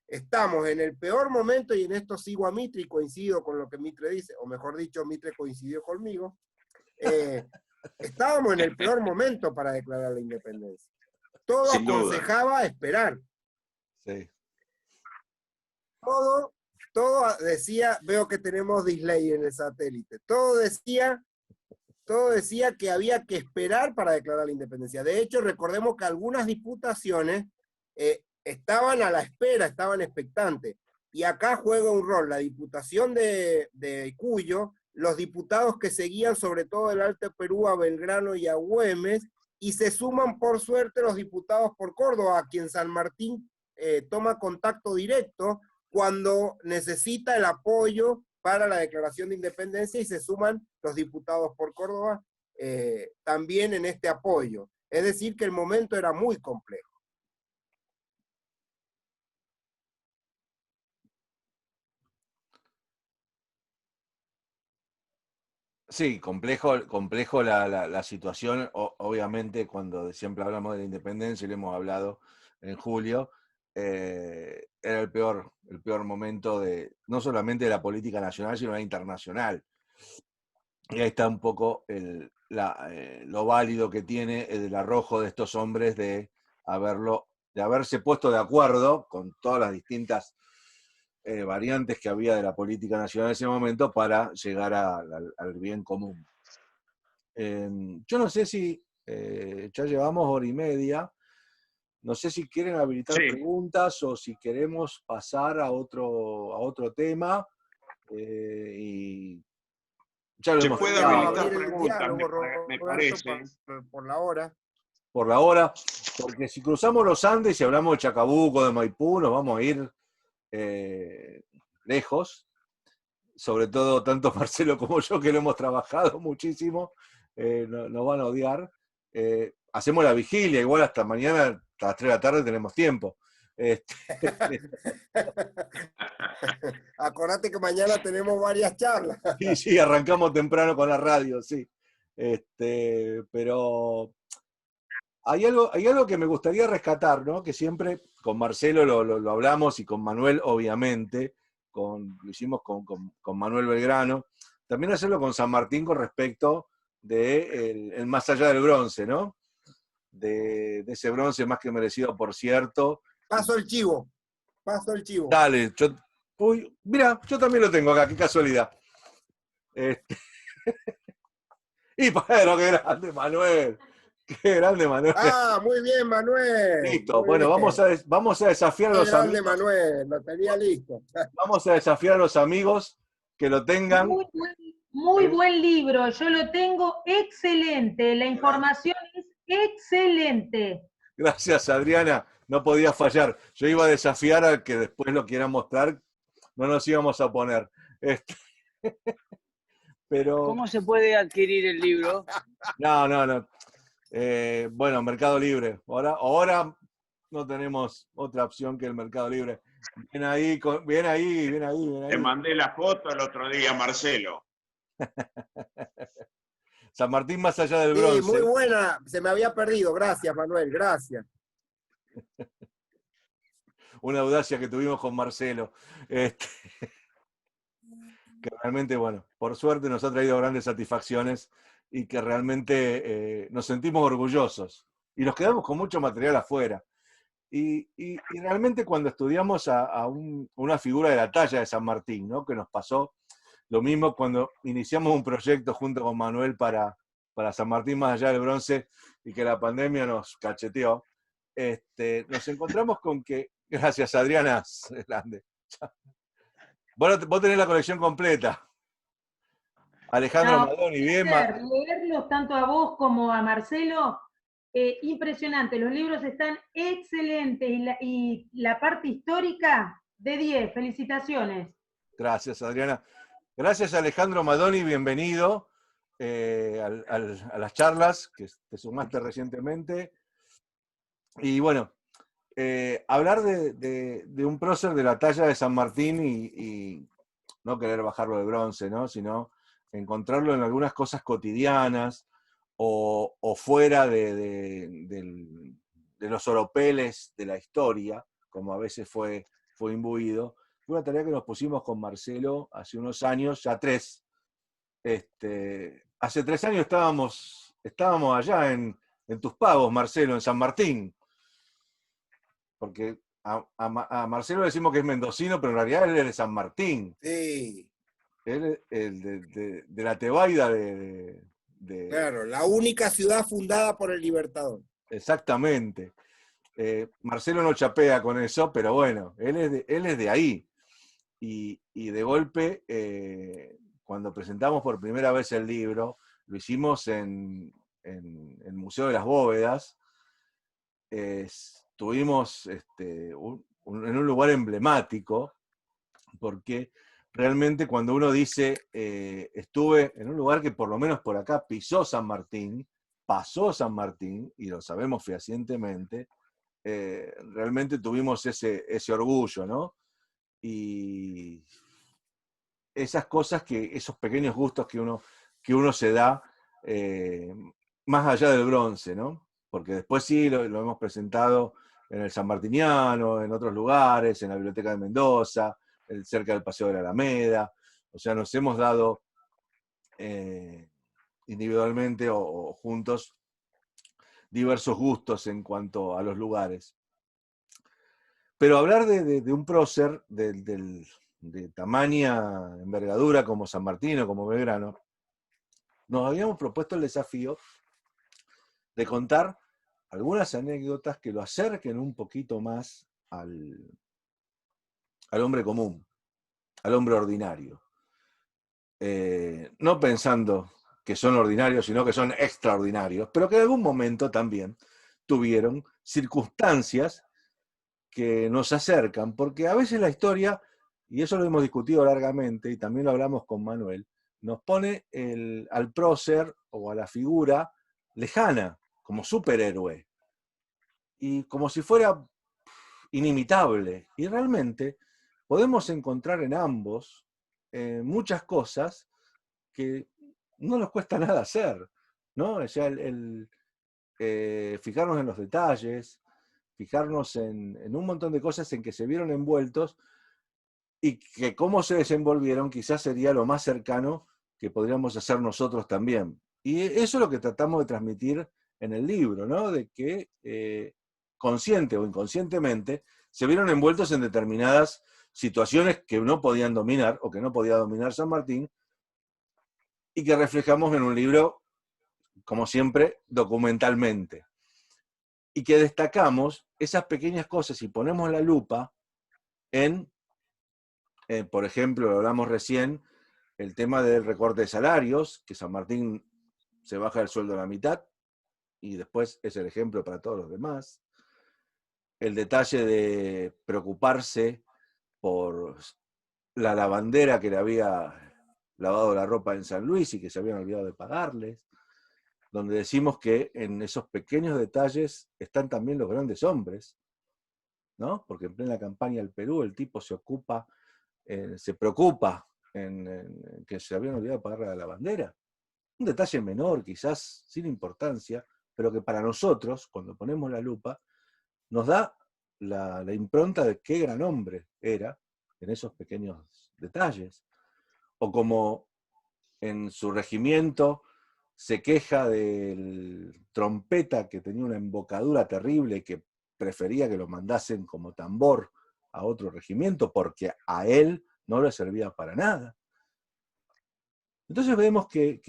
Estamos en el peor momento, y en esto sigo a Mitre y coincido con lo que Mitre dice, o mejor dicho, Mitre coincidió conmigo. Estábamos en el peor momento para declarar la independencia. Todo aconsejaba esperar. Sí. Todo decía, veo que tenemos delay en el satélite, todo decía que había que esperar para declarar la independencia. De hecho, recordemos que algunas diputaciones estaban a la espera, estaban expectantes. Y acá juega un rol la Diputación de Cuyo, los diputados que seguían sobre todo del Alto Perú a Belgrano y a Güemes, y se suman por suerte los diputados por Córdoba, a quien San Martín toma contacto directo cuando necesita el apoyo para la declaración de independencia, y se suman los diputados por Córdoba también en este apoyo. Es decir, que el momento era muy complejo. Sí, complejo la situación, obviamente cuando siempre hablamos de la independencia, y lo hemos hablado en julio, era el peor momento no solamente de la política nacional, sino la internacional. Y ahí está un poco lo válido que tiene el arrojo de estos hombres de haberse puesto de acuerdo con todas las distintas variantes que había de la política nacional en ese momento para llegar al bien común. Yo no sé si ya llevamos 1:30, no sé si quieren habilitar preguntas o si queremos pasar a otro tema. Y ya lo hemos puede habilitar preguntas, me parece. Por la hora. Por la hora, porque si cruzamos los Andes y hablamos de Chacabuco, de Maipú, nos vamos a ir lejos, sobre todo tanto Marcelo como yo, que lo hemos trabajado muchísimo, nos van a odiar. Hacemos la vigilia, igual hasta mañana, hasta las 3 de la tarde tenemos tiempo. Acordate que mañana tenemos varias charlas. Sí, arrancamos temprano con la radio, sí. Pero hay algo que me gustaría rescatar, ¿no? Que siempre con Marcelo lo hablamos, y con Manuel, obviamente, lo hicimos con Manuel Belgrano, también hacerlo con San Martín con respecto de el más allá del bronce, ¿no? De ese bronce más que merecido, por cierto. Paso el chivo. Dale, mira, yo también lo tengo acá, qué casualidad. Y bueno, qué grande Manuel. Qué grande Manuel. Ah, muy bien, Manuel. Listo, bueno, vamos a desafiar a los amigos. Qué grande Manuel, lo tenía listo. Vamos a desafiar a los amigos que lo tengan. Muy buen libro, yo lo tengo excelente, la información es excelente. Gracias, Adriana, no podía fallar. Yo iba a desafiar al que después lo quiera mostrar, no nos íbamos a oponer. Pero... ¿Cómo se puede adquirir el libro? No. Bueno, Mercado Libre. Ahora no tenemos otra opción que el Mercado Libre. Bien ahí. Te mandé la foto el otro día, Marcelo. San Martín más allá del bronce. Sí, muy buena. Se me había perdido. Gracias, Manuel. Gracias. Una audacia que tuvimos con Marcelo. Que realmente, bueno, por suerte nos ha traído grandes satisfacciones, y que realmente nos sentimos orgullosos. Y nos quedamos con mucho material afuera. Y realmente cuando estudiamos a una figura de la talla de San Martín, ¿no? Que nos pasó lo mismo cuando iniciamos un proyecto junto con Manuel para San Martín más allá del bronce, y que la pandemia nos cacheteó, nos encontramos con que, gracias Adriana, grande. Vos tenés la colección completa. Alejandro Madoni, bien. Leerlos tanto a vos como a Marcelo, impresionante, los libros están excelentes, y la parte histórica de 10, felicitaciones. Gracias, Adriana. Gracias, Alejandro Madoni, bienvenido a las charlas que te sumaste recientemente. Y bueno, hablar de un prócer de la talla de San Martín, y no querer bajarlo de bronce, ¿no? Sino encontrarlo en algunas cosas cotidianas o fuera de los oropeles de la historia, como a veces fue imbuido. Fue una tarea que nos pusimos con Marcelo hace unos años, ya 3. Hace 3 años estábamos allá en tus pagos, Marcelo, en San Martín. Porque a Marcelo le decimos que es mendocino, pero en realidad él es de San Martín. Sí. Él es de la Tebaida Claro, la única ciudad fundada por el Libertador. Exactamente. Marcelo no chapea con eso, pero bueno, él es de ahí. Y de golpe, cuando presentamos por primera vez el libro, lo hicimos en el Museo de las Bóvedas. Estuvimos en un lugar emblemático, porque realmente cuando uno dice, estuve en un lugar que por lo menos por acá pisó San Martín, pasó San Martín, y lo sabemos fehacientemente, realmente tuvimos ese orgullo, ¿no? Y esas cosas, esos pequeños gustos que uno se da, más allá del bronce, ¿no? Porque después sí lo hemos presentado en el San Martiniano, en otros lugares, en la Biblioteca de Mendoza, cerca del Paseo de la Alameda. O sea, nos hemos dado individualmente o juntos diversos gustos en cuanto a los lugares. Pero hablar de un prócer de tamaña envergadura como San Martín o como Belgrano, nos habíamos propuesto el desafío de contar algunas anécdotas que lo acerquen un poquito más al hombre común, al hombre ordinario. No pensando que son ordinarios, sino que son extraordinarios, pero que en algún momento también tuvieron circunstancias que nos acercan, porque a veces la historia, y eso lo hemos discutido largamente, y también lo hablamos con Manuel, nos pone al prócer o a la figura lejana, como superhéroe, y como si fuera inimitable. Y realmente podemos encontrar en ambos muchas cosas que no nos cuesta nada hacer, ¿no? O sea, fijarnos en los detalles, fijarnos en un montón de cosas en que se vieron envueltos y que cómo se desenvolvieron quizás sería lo más cercano que podríamos hacer nosotros también. Y eso es lo que tratamos de transmitir en el libro, ¿no? De que consciente o inconscientemente se vieron envueltos en determinadas situaciones que no podían dominar o que no podía dominar San Martín y que reflejamos en un libro, como siempre, documentalmente. Y que destacamos esas pequeñas cosas y ponemos la lupa en, por ejemplo, lo hablamos recién, el tema del recorte de salarios, que San Martín se baja el sueldo a la mitad, y después es el ejemplo para todos los demás. El detalle de preocuparse por la lavandera que le había lavado la ropa en San Luis y que se habían olvidado de pagarles, donde decimos que en esos pequeños detalles están también los grandes hombres, ¿no? Porque en plena campaña del Perú el tipo se preocupa en que se habían olvidado de pagarle a la lavandera. Un detalle menor, quizás sin importancia, pero que para nosotros, cuando ponemos la lupa, nos da la impronta de qué gran hombre era en esos pequeños detalles. O como en su regimiento se queja del trompeta que tenía una embocadura terrible y que prefería que lo mandasen como tambor a otro regimiento porque a él no le servía para nada. Entonces vemos que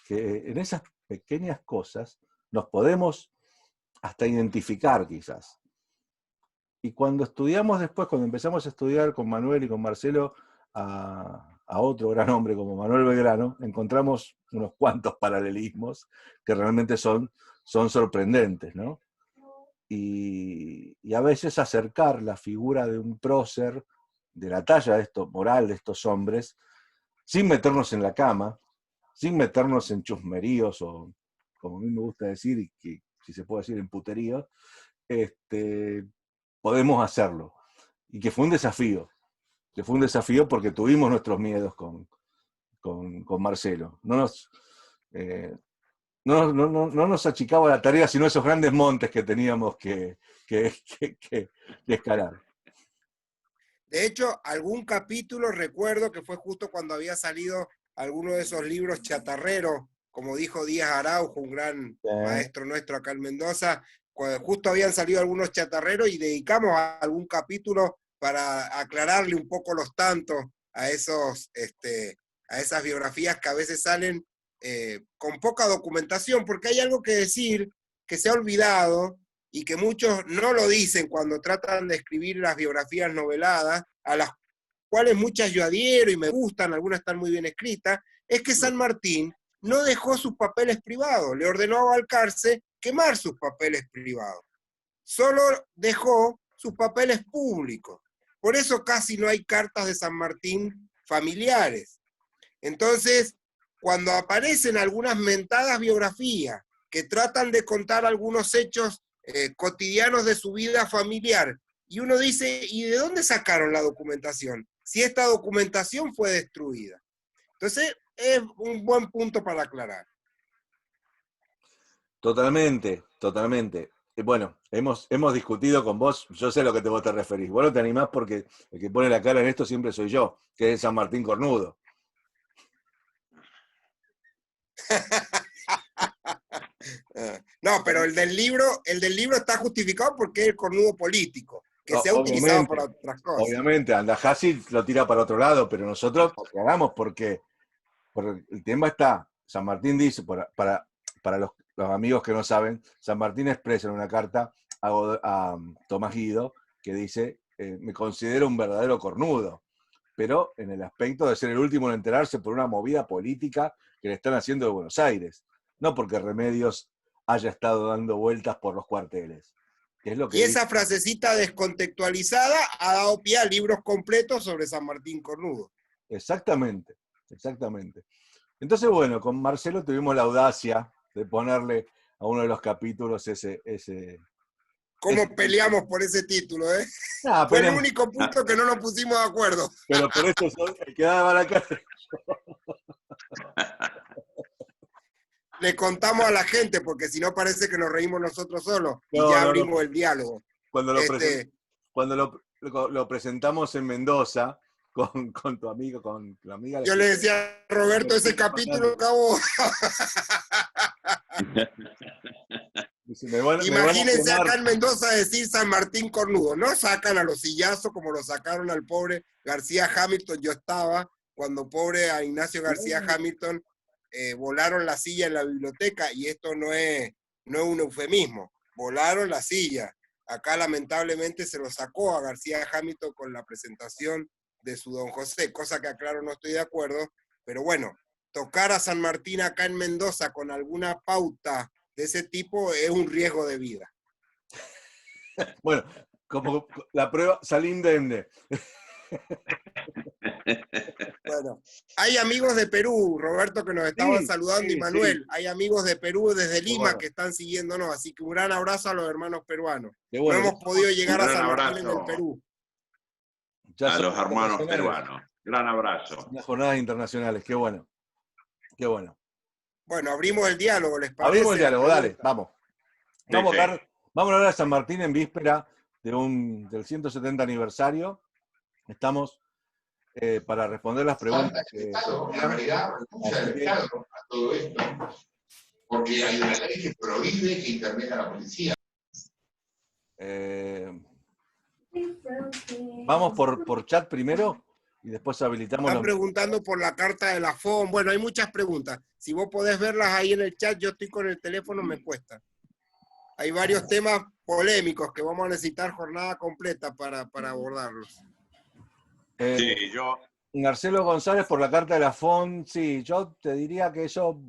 en esas pequeñas cosas nos podemos hasta identificar quizás. Y cuando estudiamos después, cuando empezamos a estudiar con Manuel y con Marcelo a otro gran hombre como Manuel Belgrano, encontramos unos cuantos paralelismos que realmente son sorprendentes, ¿no? Y a veces acercar la figura de un prócer de la talla moral de estos hombres, sin meternos en la cama, sin meternos en chusmeríos o, como a mí me gusta decir, y que si se puede decir en puteríos, podemos hacerlo. Y que fue un desafío. Que fue un desafío porque tuvimos nuestros miedos con Marcelo. No nos achicaba la tarea, sino esos grandes montes que teníamos que escalar. De hecho, algún capítulo recuerdo que fue justo cuando había salido alguno de esos libros chatarreros, como dijo Díaz Araujo, un gran maestro nuestro acá en Mendoza, justo habían salido algunos chatarreros y dedicamos a algún capítulo para aclararle un poco los tantos a esas biografías que a veces salen con poca documentación, porque hay algo que decir que se ha olvidado y que muchos no lo dicen cuando tratan de escribir las biografías noveladas, a las cuales muchas yo adhiero y me gustan, algunas están muy bien escritas, es que San Martín no dejó sus papeles privados, le ordenó a Balcarce quemar sus papeles privados. Solo dejó sus papeles públicos. Por eso casi no hay cartas de San Martín familiares. Entonces, cuando aparecen algunas mentadas biografías que tratan de contar algunos hechos cotidianos de su vida familiar, y uno dice, ¿y de dónde sacaron la documentación? Si esta documentación fue destruida. Entonces, es un buen punto para aclarar. Totalmente, totalmente. Bueno, hemos discutido con vos, yo sé a lo que vos te referís. Vos no te animás porque el que pone la cara en esto siempre soy yo, que es San Martín Cornudo. No, pero el del libro está justificado porque es el cornudo político, que se ha utilizado para otras cosas. Obviamente, Andajasi lo tira para otro lado, pero nosotros aclaramos porque el tema está, San Martín dice, para los amigos que no saben, San Martín expresa en una carta a Tomás Guido que dice, me considero un verdadero cornudo, pero en el aspecto de ser el último en enterarse por una movida política que le están haciendo de Buenos Aires, no porque Remedios haya estado dando vueltas por los cuarteles. Que es lo que esa frasecita descontextualizada ha dado pie a libros completos sobre San Martín Cornudo. Exactamente, exactamente. Entonces, bueno, con Marcelo tuvimos la audacia de ponerle a uno de los capítulos ese ¿Cómo peleamos por ese título, eh? Nah, fue el único punto que no nos pusimos de acuerdo. Pero por eso el que daba la cara. Le contamos a la gente, porque si no parece que nos reímos nosotros solos, y ya abrimos el diálogo. Cuando lo presentamos en Mendoza, con tu amigo, con la amiga... Yo le decía a Roberto, ese capítulo acabó. Imagínense acá en Mendoza decir San Martín Cornudo. No sacan a los sillazos como lo sacaron al pobre García Hamilton. Yo estaba cuando pobre a Ignacio García Hamilton volaron la silla en la biblioteca, y esto no es un eufemismo. Volaron la silla. Acá lamentablemente se lo sacó a García Hamilton con la presentación de su Don José, cosa que aclaro no estoy de acuerdo, pero bueno, tocar a San Martín acá en Mendoza con alguna pauta de ese tipo es un riesgo de vida. Bueno, como la prueba, salí indemne. Bueno, hay amigos de Perú, Roberto, que nos estaban saludando, y Manuel, hay amigos de Perú desde Lima que están siguiéndonos, así que un gran abrazo a los hermanos peruanos. No hemos podido llegar a San Martín en el Perú. A los hermanos peruanos. Gran abrazo. Las jornadas internacionales, qué bueno. Qué bueno. Bueno, abrimos el diálogo, ¿les parece? Abrimos el diálogo, dale, vamos. Vamos a hablar de San Martín en víspera del 170 aniversario. Estamos para responder las preguntas. La realidad renuncia del Estado a todo esto, porque hay una ley que prohíbe que intervenga la policía. Vamos por chat primero y después habilitamos. Están preguntando por la carta de la FON. Bueno, hay muchas preguntas. Si vos podés verlas ahí en el chat, yo estoy con el teléfono, me cuesta. Hay varios temas polémicos que vamos a necesitar jornada completa para abordarlos. Sí, yo... Marcelo González por la carta de la FON, sí, yo te diría que eso...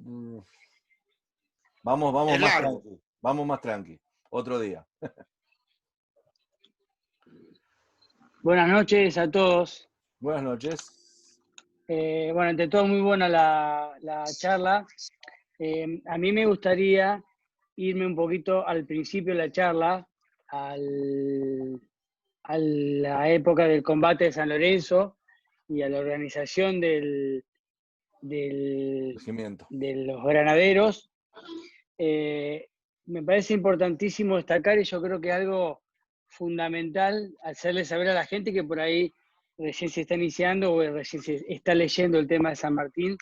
Vamos más tranqui. Otro día. Buenas noches a todos. Buenas noches. Bueno, ante todo muy buena la charla. A mí me gustaría irme un poquito al principio de la charla, a la época del combate de San Lorenzo y a la organización de los granaderos. Me parece importantísimo destacar, y yo creo que algo fundamental, hacerle saber a la gente que por ahí recién se está iniciando o recién se está leyendo el tema de San Martín,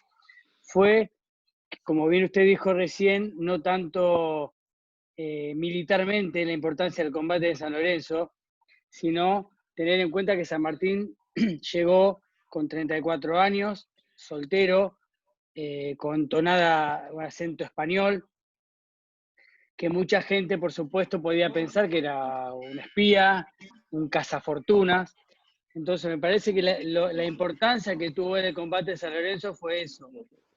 fue, como bien usted dijo recién, no tanto militarmente la importancia del combate de San Lorenzo, sino tener en cuenta que San Martín llegó con 34 años, soltero, con tonada, un acento español, que mucha gente, por supuesto, podía pensar que era un espía, un cazafortunas, Entonces me parece que la importancia que tuvo el combate de San Lorenzo fue eso,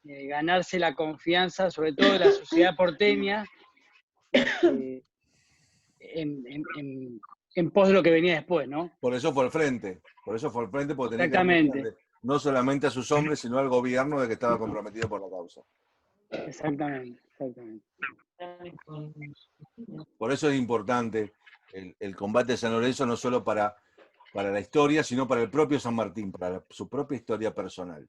ganarse la confianza, sobre todo de la sociedad porteña, en pos de lo que venía después, ¿no? Por eso fue al frente, porque tenía que Exactamente. demostrarle no solamente a sus hombres, sino al gobierno de que estaba comprometido por la causa. Exactamente. Por eso es importante el combate de San Lorenzo, no solo para la historia, sino para el propio San Martín, para su propia historia personal.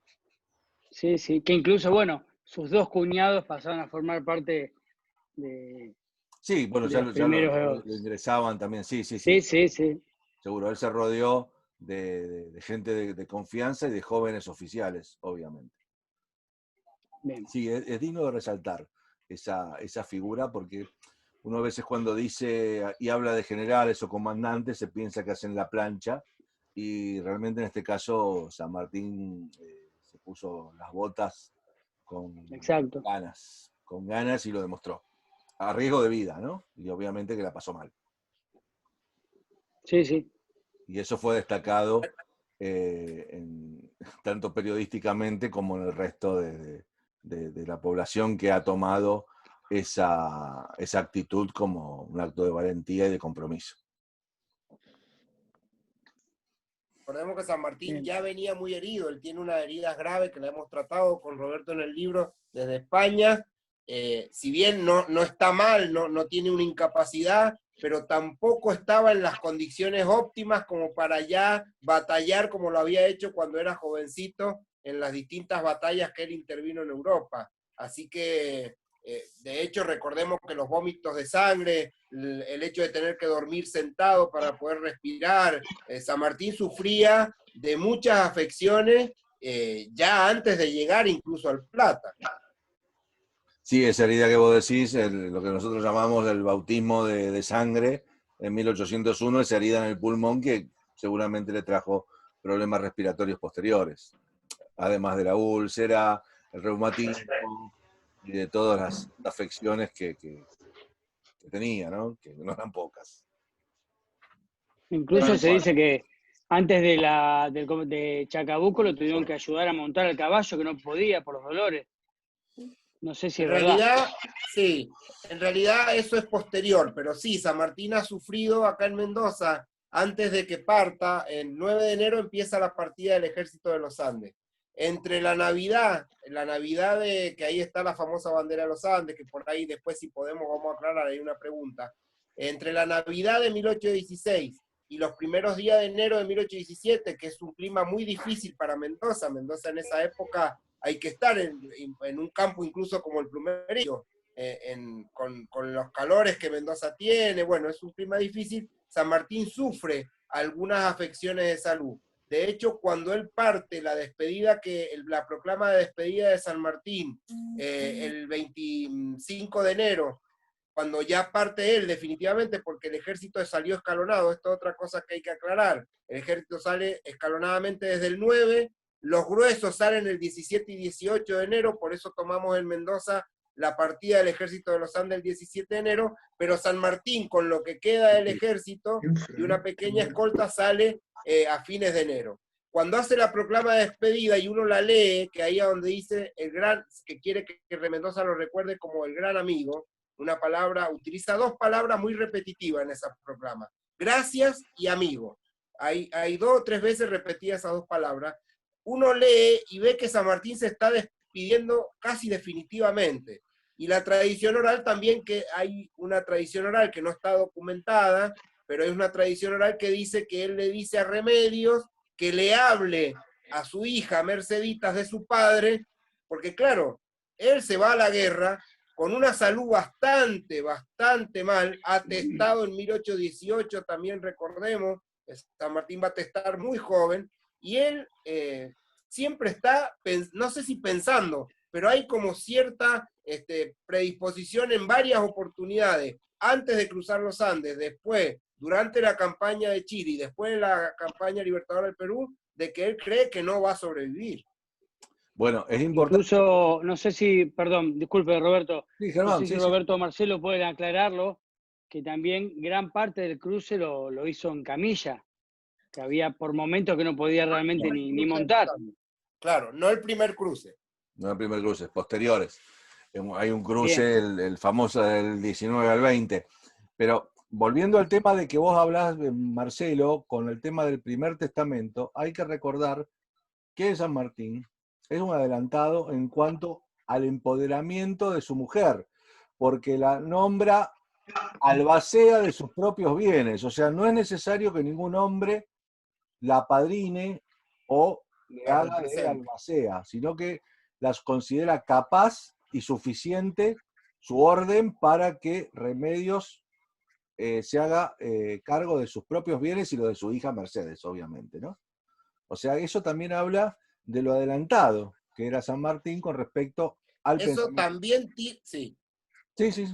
Sí, que incluso, bueno, sus dos cuñados pasaron a formar parte de... Sí, bueno, ya lo ingresaban también, sí. Sí. Seguro, él se rodeó de gente de confianza y de jóvenes oficiales, obviamente. Bien. Sí, es digno de resaltar esa figura, porque uno a veces cuando dice y habla de generales o comandantes se piensa que hacen la plancha, y realmente en este caso San Martín se puso las botas con ganas y lo demostró, a riesgo de vida, ¿no? Y obviamente que la pasó mal. Sí. Y eso fue destacado tanto periodísticamente como en el resto de la población, que ha tomado esa actitud como un acto de valentía y de compromiso. Recordemos que San Martín ya venía muy herido, él tiene unas heridas graves que la hemos tratado con Roberto en el libro desde España. Si bien no está mal, no tiene una incapacidad, pero tampoco estaba en las condiciones óptimas como para ya batallar como lo había hecho cuando era jovencito en las distintas batallas que él intervino en Europa. Así que, de hecho, recordemos que los vómitos de sangre, el hecho de tener que dormir sentado para poder respirar, San Martín sufría de muchas afecciones ya antes de llegar incluso al Plata. Sí, esa herida que vos decís, lo que nosotros llamamos el bautismo de sangre, en 1801, esa herida en el pulmón que seguramente le trajo problemas respiratorios posteriores, además de la úlcera, el reumatismo y de todas las afecciones que tenía, ¿no? Que no eran pocas. Incluso se dice que antes de Chacabuco lo tuvieron que ayudar a montar al caballo, que no podía por los dolores. No sé si en realidad, sí, en realidad eso es posterior, pero sí, San Martín ha sufrido acá en Mendoza, antes de que parta, el 9 de enero empieza la partida del Ejército de los Andes. Entre la Navidad de que ahí está la famosa bandera de los Andes, que por ahí después si podemos vamos a aclarar, hay una pregunta. Entre la Navidad de 1816 y los primeros días de enero de 1817, que es un clima muy difícil para Mendoza, Mendoza en esa época hay que estar en un campo incluso como el Plumerillo, con los calores que Mendoza tiene, bueno, es un clima difícil. San Martín sufre algunas afecciones de salud. De hecho, cuando él parte, la proclama de despedida de San Martín, el 25 de enero, cuando ya parte él definitivamente, porque el ejército salió escalonado, esto es otra cosa que hay que aclarar, el ejército sale escalonadamente desde el 9, los gruesos salen el 17 y 18 de enero, por eso tomamos en Mendoza la partida del Ejército de los Andes el 17 de enero, pero San Martín, con lo que queda del ejército y una pequeña escolta, sale a fines de enero. Cuando hace la proclama de despedida y uno la lee, que ahí es donde dice el gran, que quiere que Mendoza lo recuerde como el gran amigo, una palabra, utiliza dos palabras muy repetitivas en esa proclama, gracias y amigo. Hay 2 o 3 veces repetidas esas dos palabras. Uno lee y ve que San Martín se está despidiendo casi definitivamente. Y la tradición oral también, que hay una tradición oral que no está documentada, pero es una tradición oral que dice que él le dice a Remedios que le hable a su hija Merceditas de su padre, porque claro, él se va a la guerra con una salud bastante mal, atestado en 1818, también recordemos, San Martín va a atestar muy joven, y él siempre está, no sé si pensando, pero hay como cierta predisposición en varias oportunidades, antes de cruzar los Andes, después, durante la campaña de Chile y después de la campaña libertadora del Perú, de que él cree que no va a sobrevivir. Bueno, es importante. Incluso, no sé si, perdón, disculpe Roberto, sí, Germán, no sé si Roberto o Marcelo pueden aclararlo, que también gran parte del cruce lo hizo en camilla. que había por momentos que no podía realmente ni montar. Claro, no el primer cruce. No el primer cruce, posteriores. Hay un cruce, el famoso del 19 al 20. Pero volviendo al tema de que vos hablás, Marcelo, con el tema del primer testamento, hay que recordar que San Martín es un adelantado en cuanto al empoderamiento de su mujer, porque la nombra albacea de sus propios bienes. O sea, no es necesario que ningún hombre la apadrine o le haga de albacea, sino que las considera capaz y suficiente su orden para que Remedios se haga cargo de sus propios bienes y lo de su hija Mercedes, obviamente, ¿no? O sea, eso también habla de lo adelantado que era San Martín con respecto al eso pensamiento. También, sí. Sí.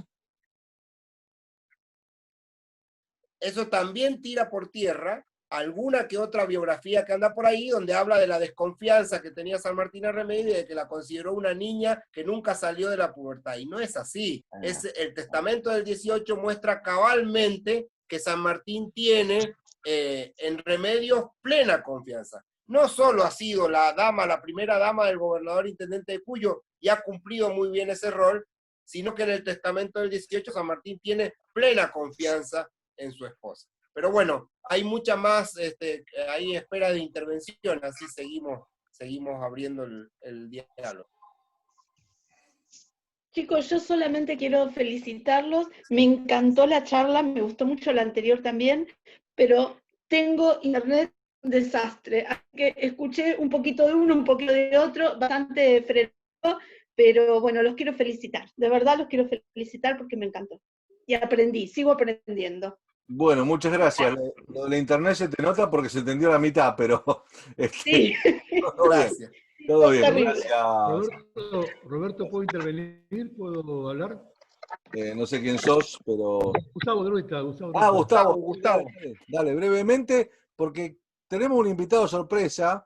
Eso también tira por tierra alguna que otra biografía que anda por ahí donde habla de la desconfianza que tenía San Martín a Remedios y de que la consideró una niña que nunca salió de la pubertad. Y no es así. El testamento del 18 muestra cabalmente que San Martín tiene en Remedios plena confianza. No solo ha sido la primera dama del gobernador intendente de Cuyo, y ha cumplido muy bien ese rol, sino que en el testamento del 18 San Martín tiene plena confianza en su esposa. Pero bueno, hay mucha más, hay espera de intervención, así seguimos abriendo el diálogo. Chicos, yo solamente quiero felicitarlos, me encantó la charla, me gustó mucho la anterior también, pero tengo internet un desastre, así que escuché un poquito de uno, un poquito de otro, bastante frenado, pero bueno, los quiero felicitar, de verdad los quiero felicitar porque me encantó. Y aprendí, sigo aprendiendo. Bueno, muchas gracias. Lo de la internet se te nota porque se entendió la mitad, pero sí. Todo gracias. Bien. Todo bien, Terrible. Gracias. Roberto, ¿puedo intervenir? ¿Puedo hablar? No sé quién sos, pero... Gustavo Druita, Gustavo. Ah, Gustavo. Dale, brevemente, porque tenemos un invitado sorpresa,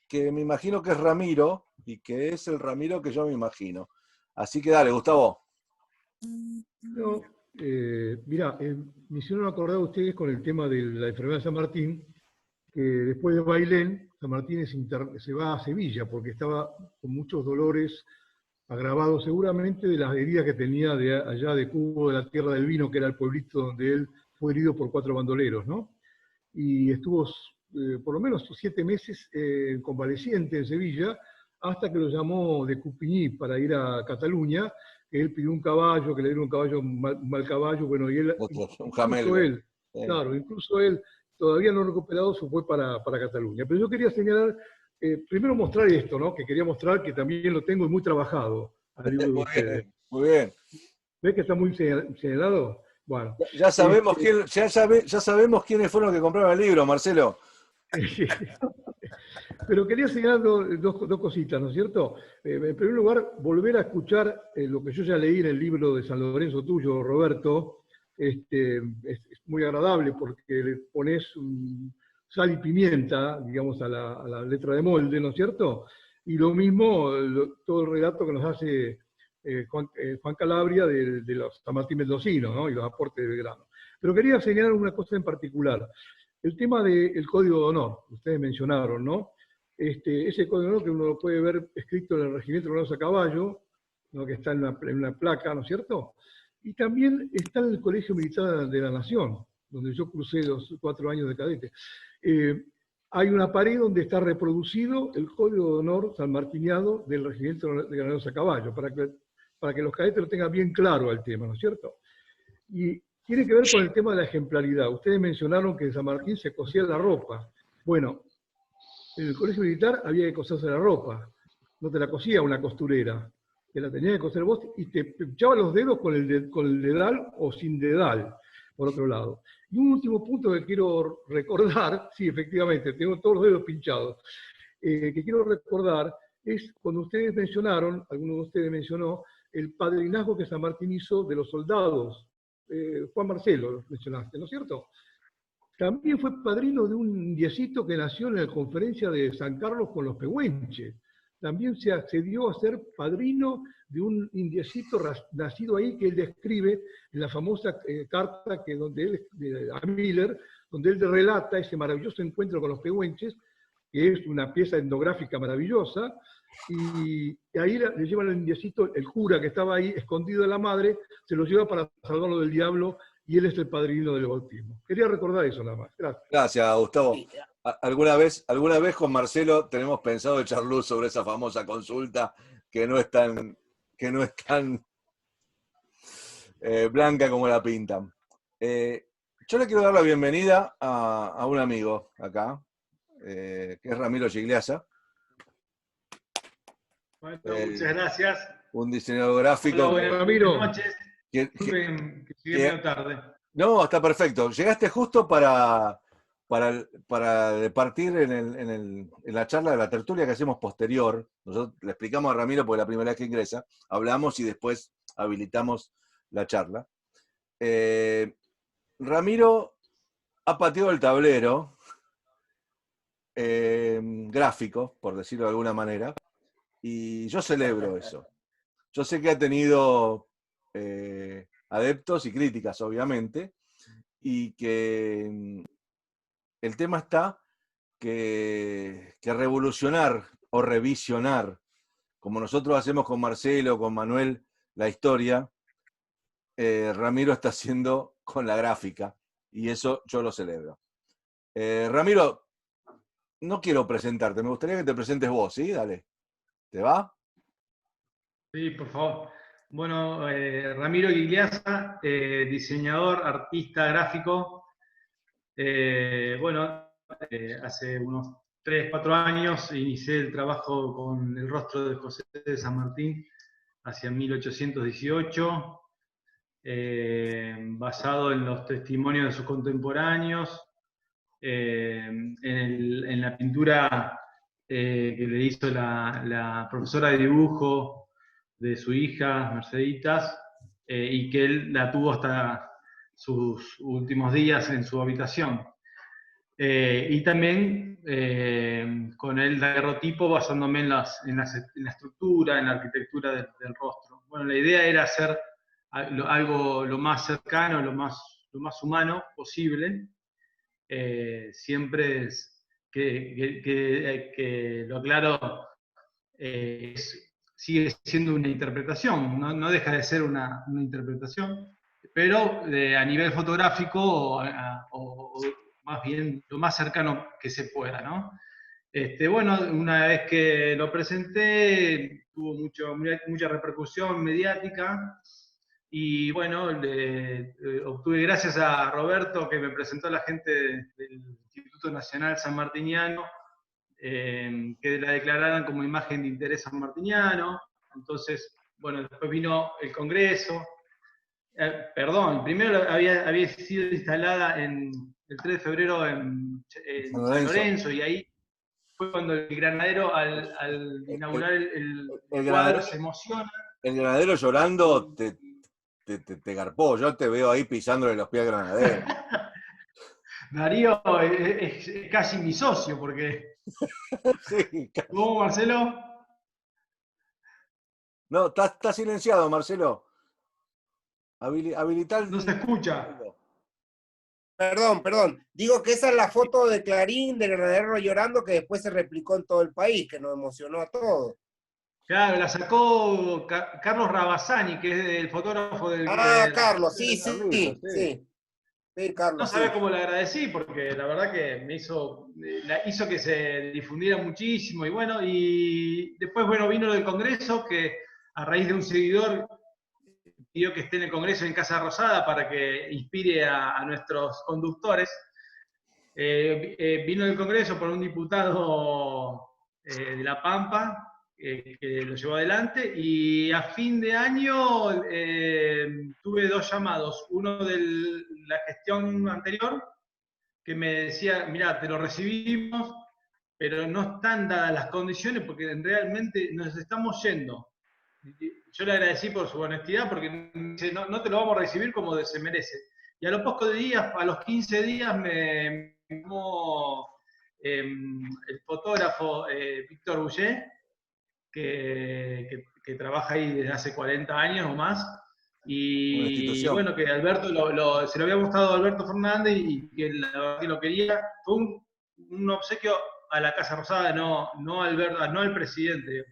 que me imagino que es Ramiro, y que es el Ramiro que yo me imagino. Así que dale, Gustavo. No, mirá, me hicieron acordar ustedes con el tema de la enfermedad de San Martín, que después de Bailén, San Martín se va a Sevilla, porque estaba con muchos dolores agravados seguramente de las heridas que tenía de allá de Cubo, de la Tierra del Vino, que era el pueblito donde él fue herido por 4 bandoleros, ¿no? Y estuvo por lo menos 7 meses convaleciente en Sevilla, hasta que lo llamó de Coupigny para ir a Cataluña, que él pidió un caballo, que le dieron un caballo, un mal caballo, bueno, y él, un jamelgo. Incluso él, todavía no recuperado, se fue para Cataluña. Pero yo quería señalar, primero mostrar esto, ¿no? Que quería mostrar que también lo tengo muy trabajado. Muy bien. ¿Ves que está muy señalado? Bueno. Ya sabemos quiénes fueron los que compraron el libro, Marcelo. Pero quería señalar dos cositas, ¿no es cierto? En primer lugar, volver a escuchar lo que yo ya leí en el libro de San Lorenzo tuyo, Roberto. Es muy agradable porque le pones sal y pimienta, digamos, a la letra de molde, ¿no es cierto? Y lo mismo, todo el relato que nos hace Juan Calabria de los San Martín mendocinos, ¿no? Y los aportes de Belgrano. Pero quería señalar una cosa en particular. El tema del Código de Honor, ustedes mencionaron, ¿no? Ese Código de Honor que uno lo puede ver escrito en el Regimiento de Granados a Caballo, ¿no? Que está en una placa, ¿no es cierto? Y también está en el Colegio Militar de la Nación, donde yo cursé los 4 años de cadete. Hay una pared donde está reproducido el Código de Honor sanmartiniano del Regimiento de Granados a Caballo, para que los cadetes lo tengan bien claro el tema, ¿no es cierto? Y tiene que ver con el tema de la ejemplaridad. Ustedes mencionaron que en San Martín se cosía la ropa. Bueno, en el colegio militar había que coserse la ropa. No te la cosía una costurera. Te la tenías que coser vos y te pinchaba los dedos con el dedal o sin dedal, por otro lado. Y un último punto que quiero recordar, sí, efectivamente, tengo todos los dedos pinchados, que quiero recordar es cuando ustedes mencionaron, alguno de ustedes mencionó, el padrinazgo que San Martín hizo de los soldados. Juan Marcelo, lo mencionaste, ¿no es cierto? También fue padrino de un indiecito que nació en la conferencia de San Carlos con los pehuenches. también se accedió a ser padrino de un indiecito nacido ahí que él describe en la famosa carta a Miller, donde él relata ese maravilloso encuentro con los pehuenches, que es una pieza etnográfica maravillosa, y ahí le llevan al indiecito, el cura que estaba ahí, escondido de la madre, se lo lleva para salvarlo del diablo, y él es el padrino del bautismo. Quería recordar eso nada más. Gracias. Gracias, Gustavo. ¿Alguna vez con Marcelo tenemos pensado echar luz sobre esa famosa consulta que no es tan blanca como la pintan? Yo le quiero dar la bienvenida a un amigo acá, que es Ramiro Gigliasa. Bueno, muchas gracias. Un diseñador gráfico. Hola, Ramiro. buenas noches. Disculpen que llegué medio tarde. No, está perfecto. Llegaste justo para partir en la charla de la tertulia que hacemos posterior. Nosotros le explicamos a Ramiro, porque es la primera vez que ingresa, hablamos y después habilitamos la charla. Ramiro ha pateado el tablero gráfico, por decirlo de alguna manera, y yo celebro eso. Yo sé que ha tenido adeptos y críticas, obviamente, y que el tema está que revolucionar o revisionar, como nosotros hacemos con Marcelo, con Manuel, la historia, Ramiro está haciendo con la gráfica, y eso yo lo celebro. Ramiro, no quiero presentarte, me gustaría que te presentes vos, ¿sí? Dale. ¿Te va? Sí, por favor. Bueno, Ramiro Gigliasa, diseñador, artista gráfico. Hace unos 3, 4 años inicié el trabajo con el rostro de José de San Martín hacia 1818, basado en los testimonios de sus contemporáneos, en la pintura que le hizo la profesora de dibujo de su hija, Merceditas, y que él la tuvo hasta sus últimos días en su habitación. Y también con el daguerrotipo basándome en la estructura, en la arquitectura del rostro. Bueno, la idea era hacer algo lo más cercano, lo más humano posible. Siempre es que lo aclaro, sigue siendo una interpretación, no deja de ser una interpretación, pero a nivel fotográfico o más bien lo más cercano que se pueda, ¿no? Bueno, una vez que lo presenté, tuvo mucha repercusión mediática, y bueno, obtuve, gracias a Roberto, que me presentó a la gente del Instituto Nacional Sanmartiniano, que la declararan como imagen de interés sanmartiniano. Entonces, bueno, después vino el Congreso. Primero había sido instalada el 3 de febrero en San Lorenzo, y ahí fue cuando el granadero, al inaugurar el cuadro, se emociona. El granadero llorando te garpó. Yo te veo ahí pisándole los pies al granadero. Darío es casi mi socio, porque... Sí, ¿Cómo, Marcelo? No, está silenciado, Marcelo. Habilitar. No se escucha. Perdón. Digo que esa es la foto de Clarín, del granadero llorando, que después se replicó en todo el país, que nos emocionó a todos. Claro, la sacó Carlos Rabasani, que es el fotógrafo del... Carlos, sí, Carlos. No sabés cómo le agradecí, porque la verdad que hizo que se difundiera muchísimo, y bueno, y después, bueno, vino del Congreso, que a raíz de un seguidor pidió que esté en el Congreso en Casa Rosada para que inspire a nuestros conductores. Vino del Congreso por un diputado de La Pampa, que lo llevó adelante, y a fin de año tuve 2 llamados, uno de la gestión anterior, que me decía, mirá, te lo recibimos, pero no están dadas las condiciones porque realmente nos estamos yendo. Yo le agradecí por su honestidad, porque no te lo vamos a recibir como se merece. Y a los pocos días, a los 15 días, me llamó el fotógrafo Víctor Boucher, que trabaja ahí desde hace 40 años o más. Y bueno, que Alberto se lo había gustado a Alberto Fernández y que la verdad que lo quería. Fue un obsequio a la Casa Rosada, no al presidente.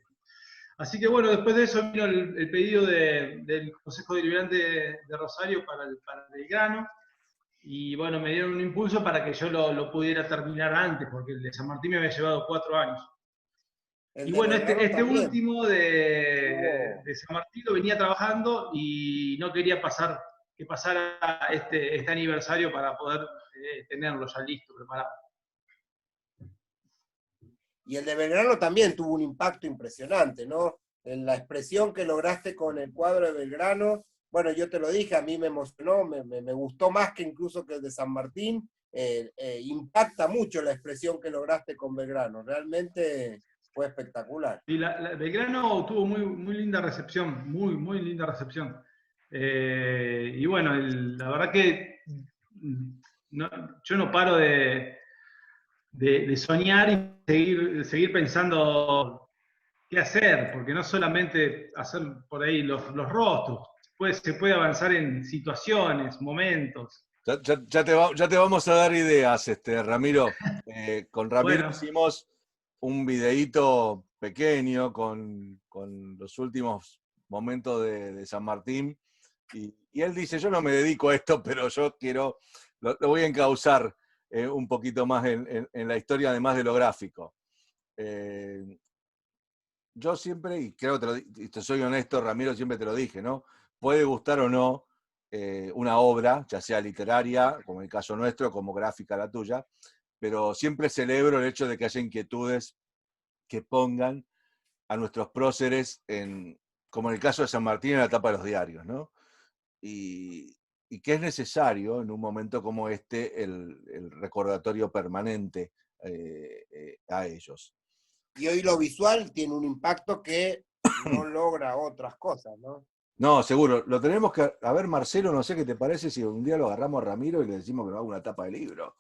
Así que bueno, después de eso vino el pedido del Consejo Deliberante de Rosario para Belgrano. Y bueno, me dieron un impulso para que yo lo pudiera terminar antes, porque el de San Martín me había llevado 4 años. Y bueno, este último de San Martín lo venía trabajando y no quería que pasara este aniversario para poder tenerlo ya listo, preparado. Y el de Belgrano también tuvo un impacto impresionante, ¿no? En la expresión que lograste con el cuadro de Belgrano, bueno, yo te lo dije, a mí me emocionó, me gustó más que incluso que el de San Martín. Impacta mucho la expresión que lograste con Belgrano, realmente fue espectacular. Y Belgrano tuvo muy linda recepción, muy linda recepción. Y bueno, la verdad que yo no paro de soñar y seguir pensando qué hacer, porque no solamente hacer por ahí los rostros, se puede avanzar en situaciones, momentos. Ya te vamos a dar ideas, Ramiro. Con Ramiro hicimos un videíto pequeño con los últimos momentos de San Martín, y él dice, yo no me dedico a esto, pero yo lo voy a encauzar un poquito más en la historia, además de lo gráfico. Yo siempre, y creo que te soy honesto, Ramiro, siempre te lo dije, ¿no? Puede gustar o no una obra, ya sea literaria, como en el caso nuestro, como gráfica la tuya, pero siempre celebro el hecho de que haya inquietudes que pongan a nuestros próceres, como en el caso de San Martín, en la tapa de los diarios, ¿no? Y que es necesario en un momento como este el recordatorio permanente a ellos. Y hoy lo visual tiene un impacto que no logra otras cosas, ¿no? No, seguro. Lo tenemos que... A ver, Marcelo, no sé qué te parece si un día lo agarramos a Ramiro y le decimos que nos haga una tapa de libro.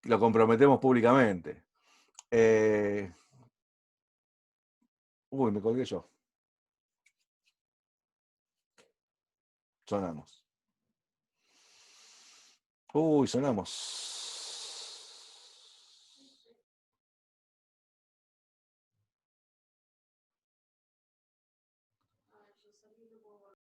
Lo comprometemos públicamente. Uy, me colgué yo. Sonamos. Uy, sonamos.